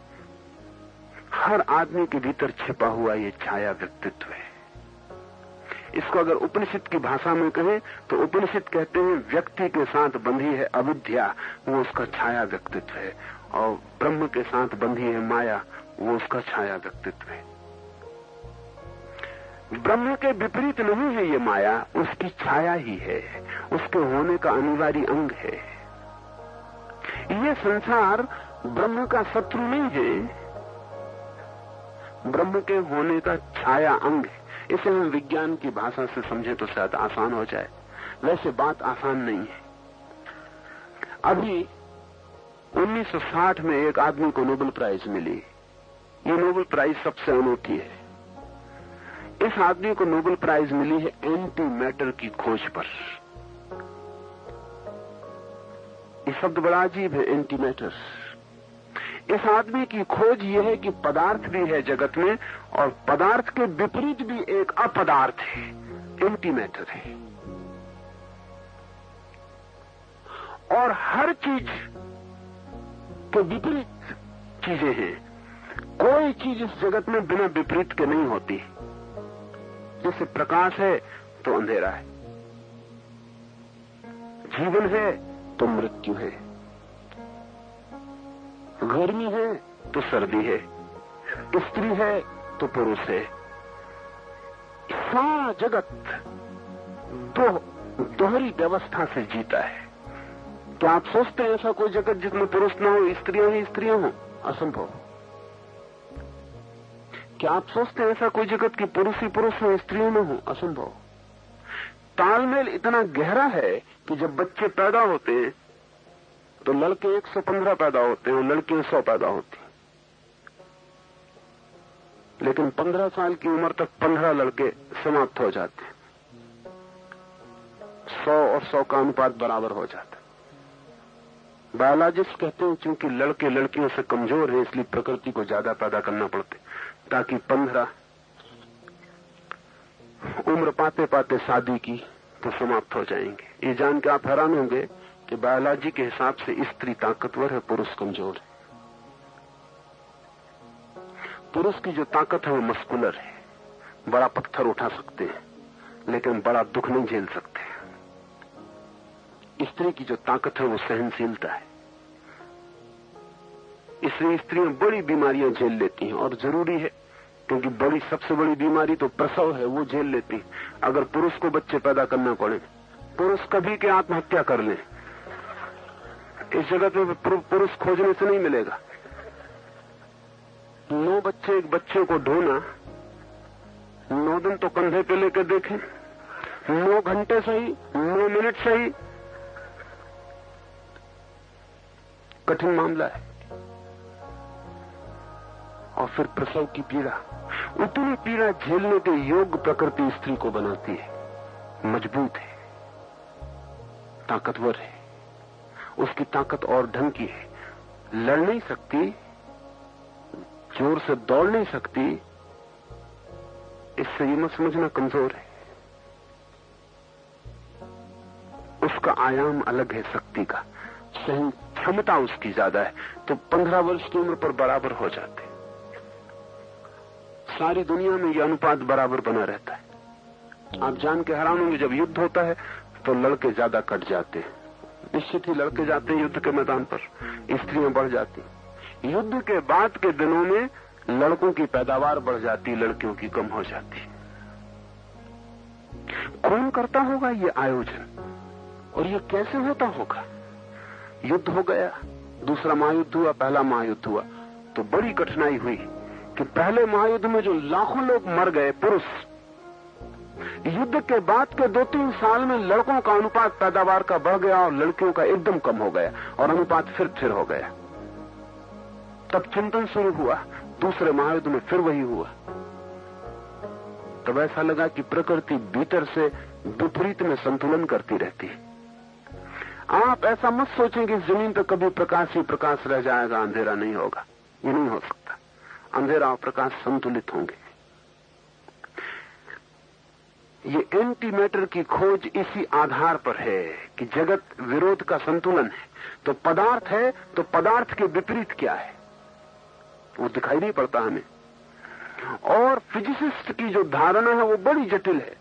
हर आदमी के भीतर छिपा हुआ ये छाया व्यक्तित्व है। इसको अगर उपनिषद की भाषा में कहें तो उपनिषद कहते हैं व्यक्ति के साथ बंधी है अविद्या, वो उसका छाया व्यक्तित्व है, और ब्रह्म के साथ बंधी है माया, वो उसका छाया व्यक्तित्व है। ब्रह्म के विपरीत नहीं है ये माया, उसकी छाया ही है, उसके होने का अनिवार्य अंग है। ये संसार ब्रह्म का शत्रु नहीं है, ब्रह्म के होने का छाया अंग है। इसे हम विज्ञान की भाषा से समझे तो शायद आसान हो जाए, वैसे बात आसान नहीं है। अभी 1960 में एक आदमी को नोबेल प्राइज मिली। ये नोबेल प्राइज सबसे अनूठी है। इस आदमी को नोबेल प्राइज मिली है एंटी मैटर की खोज पर। ये शब्द बड़ा अजीब है, एंटी मैटर। इस आदमी की खोज यह है कि पदार्थ भी है जगत में और पदार्थ के विपरीत भी एक अपदार्थ है, एंटी मैटर है। और हर चीज के विपरीत चीजें हैं। कोई चीज इस जगत में बिना विपरीत के नहीं होती। जैसे प्रकाश है तो अंधेरा है, जीवन है तो मृत्यु है, गर्मी है तो सर्दी है, स्त्री है तो पुरुष है। सारा जगत दोहरी व्यवस्था से जीता है। क्या आप सोचते हैं ऐसा कोई जगत जिसमें पुरुष ना हो, स्त्रियां ही स्त्रियां हो? असंभव। क्या आप सोचते हैं ऐसा कोई जगत कि पुरुष ही पुरुष हो, स्त्रियां न हो? असंभव। तालमेल इतना गहरा है कि जब बच्चे पैदा होते हैं तो लड़के 115 पैदा होते हैं और लड़कियां 100 पैदा होती हैं। लेकिन 15 साल की उम्र तक 15 लड़के समाप्त हो जाते हैं। 100 और 100 का अनुपात बराबर हो जाता है। बायोलॉजिस्ट कहते हैं क्योंकि लड़के लड़कियों से कमजोर हैं इसलिए प्रकृति को ज्यादा पैदा करना पड़ते, ताकि 15 उम्र पाते पाते शादी की तो समाप्त हो जाएंगे। ये जान के आप हैरान होंगे कि बायोलॉजी के हिसाब से स्त्री ताकतवर है, पुरुष कमजोर है। पुरुष की जो ताकत है वो मस्कुलर है, बड़ा पत्थर उठा सकते हैं लेकिन बड़ा दुख नहीं झेल सकते। स्त्री की जो ताकत है वो सहनशीलता है, इसलिए स्त्रियां बड़ी बीमारियां झेल लेती हैं। और जरूरी है क्योंकि सबसे बड़ी बीमारी तो प्रसव है, वो झेल लेती हैं। अगर पुरुष को बच्चे पैदा करना पड़े, पुरुष कभी के आत्महत्या कर ले, इस जगत में पुरुष खोजने से नहीं मिलेगा। 9 बच्चे एक बच्चे को ढोना, 9 दिन तो कंधे पे लेकर देखें, 9 घंटे सही, 9 मिनट सही, कठिन मामला है। और फिर प्रसव की पीड़ा, उतनी पीड़ा झेलने के योग्य प्रकृति स्त्री को बनाती है। मजबूत है, ताकतवर है, उसकी ताकत और ढंग की है। लड़ नहीं सकती, जोर से दौड़ नहीं सकती, इससे ये मत समझना कमजोर है। उसका आयाम अलग है शक्ति का, सहन क्षमता उसकी ज्यादा है, तो 15 वर्ष की उम्र पर बराबर हो जाते। सारी दुनिया में यह अनुपात बराबर बना रहता है। आप जान के हैरान होंगे, जब युद्ध होता है तो लड़के ज्यादा कट जाते हैं। निश्चित ही लड़के जाते हैं युद्ध के मैदान पर, स्त्रियां बढ़ जाती। युद्ध के बाद के दिनों में लड़कों की पैदावार बढ़ जाती, लड़कियों की कम हो जाती। कौन करता होगा ये आयोजन और ये कैसे होता होगा? युद्ध हो गया, दूसरा महायुद्ध हुआ, पहला महायुद्ध हुआ, तो बड़ी कठिनाई हुई कि पहले महायुद्ध में जो लाखों लोग मर गए पुरुष, युद्ध के बाद के 2-3 साल में लड़कों का अनुपात पैदावार का बढ़ गया और लड़कियों का एकदम कम हो गया और अनुपात फिर हो गया। तब चिंतन शुरू हुआ, दूसरे महायुद्ध में फिर वही हुआ। तब ऐसा लगा कि प्रकृति भीतर से विपरीत में संतुलन करती रहती है। आप ऐसा मत सोचें कि जमीन पर कभी प्रकाश ही प्रकाश रह जाएगा, अंधेरा नहीं होगा। ये नहीं हो सकता। अंधेरा और प्रकाश संतुलित होंगे। ये एंटी मैटर की खोज इसी आधार पर है कि जगत विरोध का संतुलन है। तो पदार्थ है, तो पदार्थ के विपरीत क्या है वो दिखाई नहीं पड़ता हमें। और फिजिसिस्ट की जो धारणा है वो बड़ी जटिल है।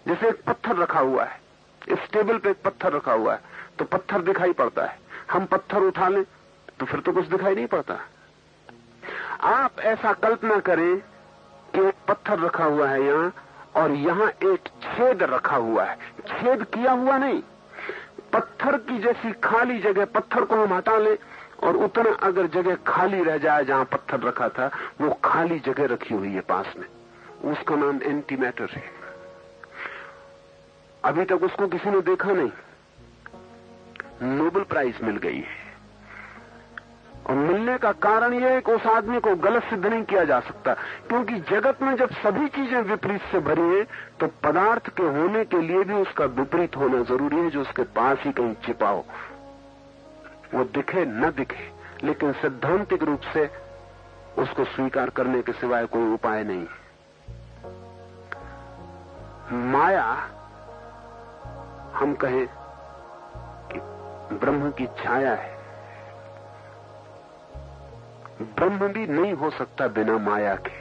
जैसे एक पत्थर रखा हुआ है, इस टेबल पे एक पत्थर रखा हुआ है, तो पत्थर दिखाई पड़ता है। हम पत्थर उठा लें तो फिर तो कुछ दिखाई नहीं पड़ता। आप ऐसा कल्पना करें कि एक पत्थर रखा हुआ है यहां और यहां एक छेद रखा हुआ है। छेद किया हुआ नहीं, पत्थर की जैसी खाली जगह, पत्थर को हम हटा लें और उतना अगर जगह खाली रह जाए जहां पत्थर रखा था, वो खाली जगह रखी हुई है पास में, उसका नाम एंटी मैटर है। अभी तक उसको किसी ने देखा नहीं, नोबेल प्राइज मिल गई है। और मिलने का कारण यह है कि उस आदमी को गलत सिद्ध नहीं किया जा सकता, क्योंकि जगत में जब सभी चीजें विपरीत से भरी हैं तो पदार्थ के होने के लिए भी उसका विपरीत होना जरूरी है, जो उसके पास ही कहीं छिपा हो, वो दिखे न दिखे, लेकिन सैद्धांतिक रूप से उसको स्वीकार करने के सिवाय कोई उपाय नहीं है। माया, हम कहें कि ब्रह्म की छाया है, ब्रह्म भी नहीं हो सकता बिना माया के,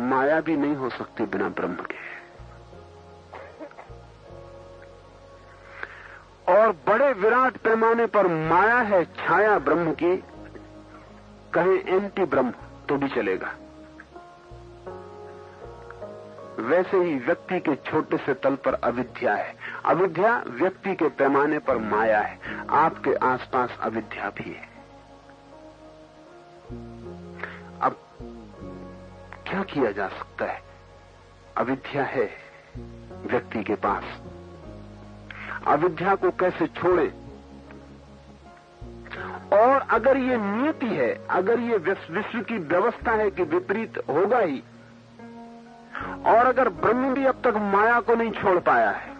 माया भी नहीं हो सकती बिना ब्रह्म के। और बड़े विराट पैमाने पर माया है छाया ब्रह्म की, कहें एंटी ब्रह्म तो भी चलेगा। वैसे ही व्यक्ति के छोटे से तल पर अविद्या है, अविद्या व्यक्ति के पैमाने पर माया है, आपके आसपास अविद्या भी है। अब क्या किया जा सकता है? अविद्या है व्यक्ति के पास, अविद्या को कैसे छोड़ें? और अगर ये नियति है, अगर ये विश्व की व्यवस्था है कि विपरीत होगा ही, और अगर ब्रह्म भी अब तक माया को नहीं छोड़ पाया है,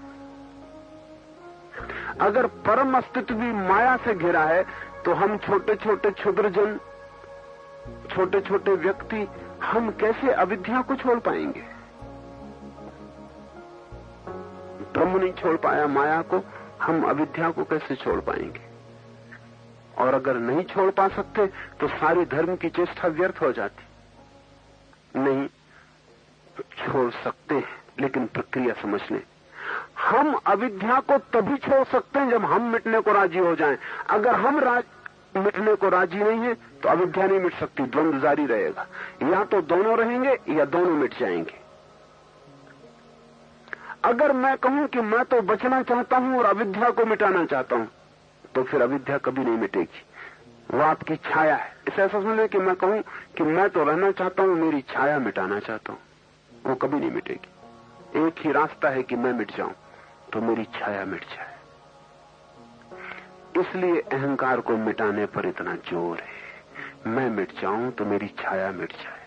अगर परम अस्तित्व भी माया से घिरा है, तो हम छोटे छोटे क्षुद्रजन, छोटे छोटे व्यक्ति, हम कैसे अविद्या को छोड़ पाएंगे? ब्रह्म नहीं छोड़ पाया माया को, हम अविद्या को कैसे छोड़ पाएंगे? और अगर नहीं छोड़ पा सकते तो सारी धर्म की चेष्टा व्यर्थ हो जाती। नहीं, छोड़ सकते हैं, लेकिन प्रक्रिया समझ लें। हम अविद्या को तभी छोड़ सकते हैं जब हम मिटने को राजी हो जाएं। अगर हम मिटने को राजी नहीं है तो अविद्या नहीं मिट सकती, द्वंद्व जारी रहेगा। या तो दोनों रहेंगे या दोनों मिट जाएंगे। अगर मैं कहूं कि मैं तो बचना चाहता हूं और अविद्या को मिटाना चाहता हूं, तो फिर अविद्या कभी नहीं मिटेगी, वो आपकी छाया है। इसे ऐसा समझ लें कि मैं कहूं कि मैं तो रहना चाहता हूं, मेरी छाया मिटाना चाहता हूं, वो कभी नहीं मिटेगी। एक ही रास्ता है कि मैं मिट जाऊं तो मेरी छाया मिट जाए। इसलिए अहंकार को मिटाने पर इतना जोर है, मैं मिट जाऊं तो मेरी छाया मिट जाए।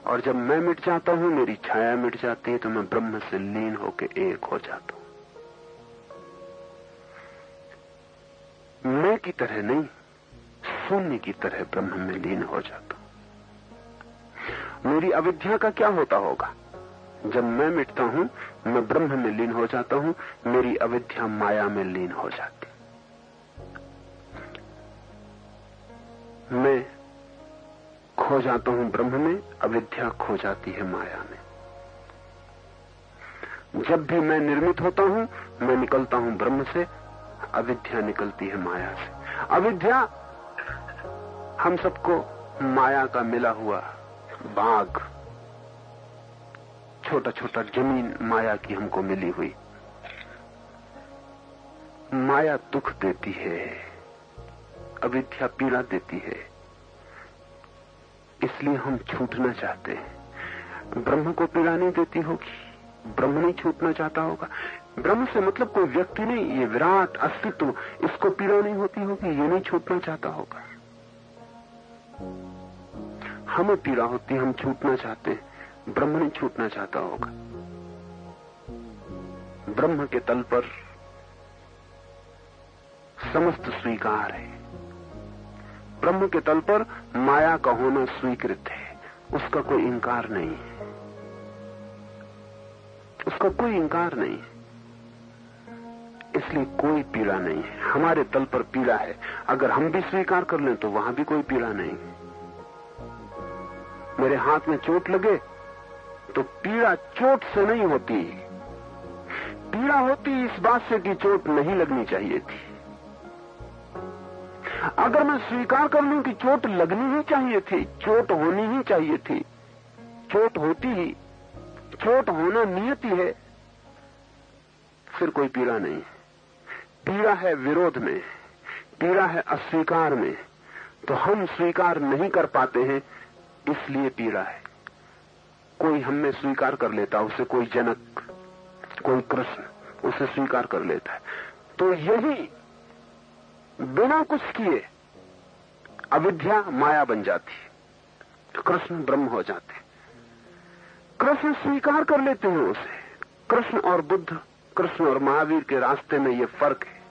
और जब मैं मिट जाता हूं, मेरी छाया मिट जाती है, तो मैं ब्रह्म से लीन होकर एक हो जाता हूं। मैं की तरह नहीं, शून्य की तरह ब्रह्म में लीन हो जाता हूं। मेरी अविद्या का क्या होता होगा? जब मैं मिटता हूं, मैं ब्रह्म में लीन हो जाता हूं, मेरी अविद्या माया में लीन हो जाती। मैं खो जाता हूं ब्रह्म में, अविद्या खो जाती है माया में। जब भी मैं निर्मित होता हूं, मैं निकलता हूं ब्रह्म से, अविद्या निकलती है माया से। अविद्या हम सबको माया का मिला हुआ बाग, छोटा छोटा जमीन माया की हमको मिली हुई। माया दुख देती है, अविद्या पीड़ा देती है, इसलिए हम छूटना चाहते हैं। ब्रह्म को पीड़ा नहीं देती होगी, ब्रह्म नहीं छूटना चाहता होगा। ब्रह्म से मतलब कोई व्यक्ति नहीं, ये विराट अस्तित्व, इसको पीड़ा नहीं होती होगी, ये नहीं छूटना चाहता होगा। हमें पीड़ा होती, हम छूटना चाहते हैं, ब्रह्म नहीं छूटना चाहता होगा। ब्रह्म के तल पर समस्त स्वीकार है, ब्रह्म के तल पर माया का होना स्वीकृत है, उसका कोई इंकार नहीं है, उसका कोई इंकार नहीं है। इसलिए कोई पीड़ा नहीं है। हमारे तल पर पीड़ा है, अगर हम भी स्वीकार कर लें तो वहां भी कोई पीड़ा नहीं है। मेरे हाथ में चोट लगे तो पीड़ा चोट से नहीं होती, पीड़ा होती इस बात से कि चोट नहीं लगनी चाहिए थी। अगर मैं स्वीकार कर लूं कि चोट लगनी ही चाहिए थी, चोट होनी ही चाहिए थी, चोट होती ही, चोट होना नियति है, फिर कोई पीड़ा नहीं है। पीड़ा है विरोध में, पीड़ा है अस्वीकार में। तो हम स्वीकार नहीं कर पाते हैं, इसलिए पीड़ा है। कोई हमें स्वीकार कर लेता, उसे कोई जनक, कोई कृष्ण उसे स्वीकार कर लेता है, तो यही बिना कुछ किए अविद्या माया बन जाती, कृष्ण ब्रह्म हो जाते। कृष्ण स्वीकार कर लेते हैं उसे। कृष्ण और बुद्ध, कृष्ण और महावीर के रास्ते में ये फर्क है।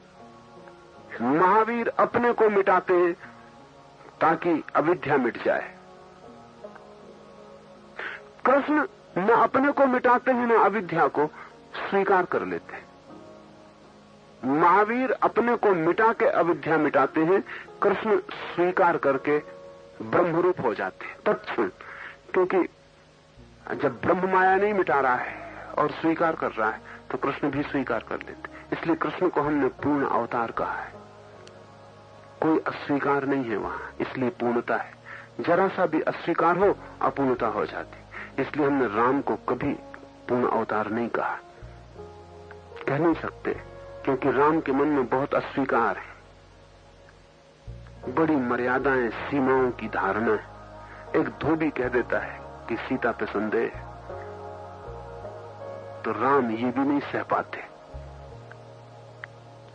महावीर अपने को मिटाते हैं ताकि अविद्या मिट जाए। कृष्ण न अपने को मिटाते हैं न अविद्या को स्वीकार कर लेते हैं। महावीर अपने को मिटा के अविद्या मिटाते हैं, कृष्ण स्वीकार करके ब्रह्मरूप हो जाते हैं तत्क्षण। क्योंकि जब ब्रह्म माया नहीं मिटा रहा है और स्वीकार कर रहा है तो कृष्ण भी स्वीकार कर लेते। इसलिए कृष्ण को हमने पूर्ण अवतार कहा है। कोई अस्वीकार नहीं है वहां, इसलिए पूर्णता है। जरा सा भी अस्वीकार हो अपूर्णता हो जाती। इसलिए हमने राम को कभी पूर्ण अवतार नहीं कहा, कह नहीं सकते, क्योंकि राम के मन में बहुत अस्वीकार है, बड़ी मर्यादाएं, सीमाओं की धारणा है। एक धोबी कह देता है कि सीता पे संदेह है, तो राम ये भी नहीं सह पाते।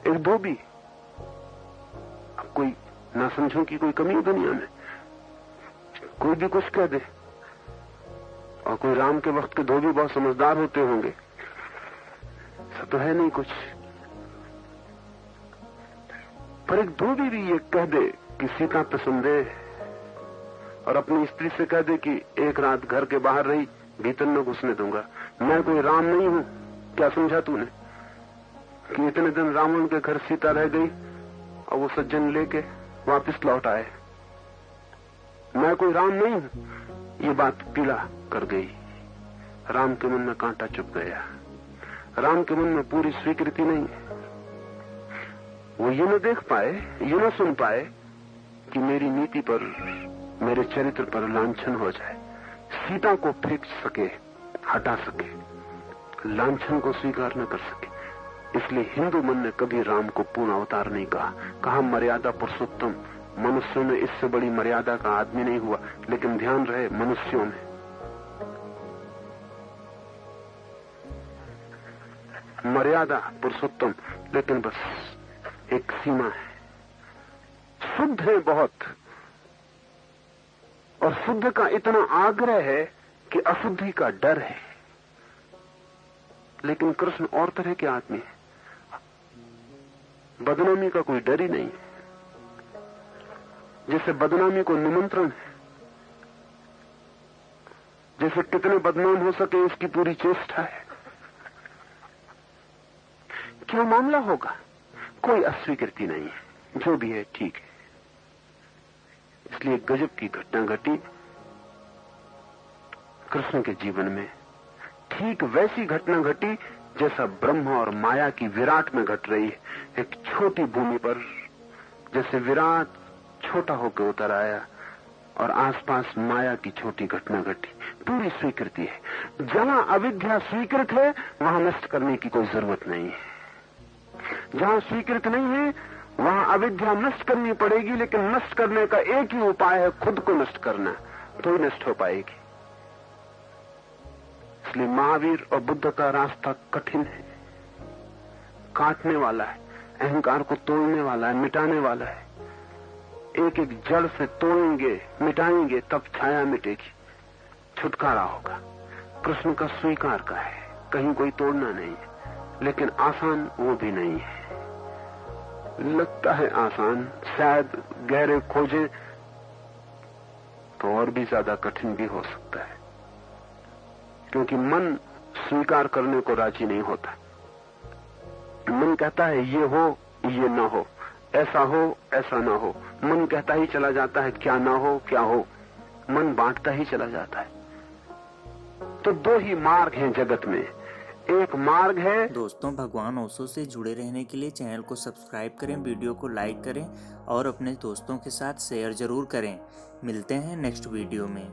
एक धोबी, अब कोई ना समझो कि कोई कमी है दुनिया में, कोई भी कुछ कह दे। और कोई राम के वक्त के धोबी बहुत समझदार होते होंगे, सब तो है नहीं कुछ, पर एक धोबी भी ये कह दे कि सीता पे संदेह है और अपनी स्त्री से कह दे कि एक रात घर के बाहर रही, भीतर न घुसने दूंगा। मैं कोई राम नहीं हूं, क्या समझा तूने कि इतने दिन रावण के घर सीता रह गई और वो सज्जन लेके वापस लौट आए। मैं कोई राम नहीं हूं। ये बात पीला कर गई। राम के मन में कांटा चुभ गया। राम के मन में पूरी स्वीकृति नहीं है। वो ये न देख पाए, ये न सुन पाए कि मेरी नीति पर, मेरे चरित्र पर लांछन हो जाए। सीता को फेंक सके, हटा सके, लांछन को स्वीकार न कर सके। इसलिए हिंदू मन ने कभी राम को पूर्ण अवतार नहीं कहा। कहा मर्यादा पुरुषोत्तम। मनुष्यों में इससे बड़ी मर्यादा का आदमी नहीं हुआ। लेकिन ध्यान रहे, मनुष्यों में मर्यादा पुरुषोत्तम, लेकिन बस एक सीमा है। शुद्ध है बहुत, और शुद्ध का इतना आग्रह है कि अशुद्धि का डर है। लेकिन कृष्ण और तरह के आदमी है, बदनामी का कोई डर ही नहीं है। जैसे बदनामी को निमंत्रण है, जैसे कितने बदनाम हो सके इसकी पूरी चेष्टा है। क्या मामला होगा? कोई अस्वीकृति नहीं है, जो भी है ठीक है। इसलिए गजब की घटना घटी कृष्ण के जीवन में। ठीक वैसी घटना घटी जैसा ब्रह्म और माया की विराट में घट रही है। एक छोटी भूमि पर जैसे विराट छोटा होकर उतर आया और आसपास माया की छोटी घटना घटी। पूरी स्वीकृति है। जहां अविद्या स्वीकृत है वहां नष्ट करने की कोई जरूरत नहीं है। जहां स्वीकृत नहीं है वहां अविद्या नष्ट करनी पड़ेगी, लेकिन नष्ट करने का एक ही उपाय है, खुद को नष्ट करना, तो ही नष्ट हो पाएगी। इसलिए महावीर और बुद्ध का रास्ता कठिन है, काटने वाला है, अहंकार को तोड़ने वाला है, मिटाने वाला है। एक एक जड़ से तोड़ेंगे, मिटाएंगे, तब छाया मिटेगी, छुटकारा होगा। कृष्ण का स्वीकार का है, कहीं कोई तोड़ना नहीं है, लेकिन आसान वो भी नहीं है। लगता है आसान, शायद गहरे खोजे तो और भी ज्यादा कठिन भी हो सकता है, क्योंकि मन स्वीकार करने को राजी नहीं होता। मन कहता है ये हो, ये ना हो, ऐसा हो, ऐसा ना हो। मन कहता ही चला जाता है क्या ना हो, क्या हो। मन बांटता ही चला जाता है। तो दो ही मार्ग हैं जगत में। एक मार्ग है। दोस्तों, भगवान ओशो से जुड़े रहने के लिए चैनल को सब्सक्राइब करें, वीडियो को लाइक करें और अपने दोस्तों के साथ शेयर जरूर करें। मिलते हैं नेक्स्ट वीडियो में।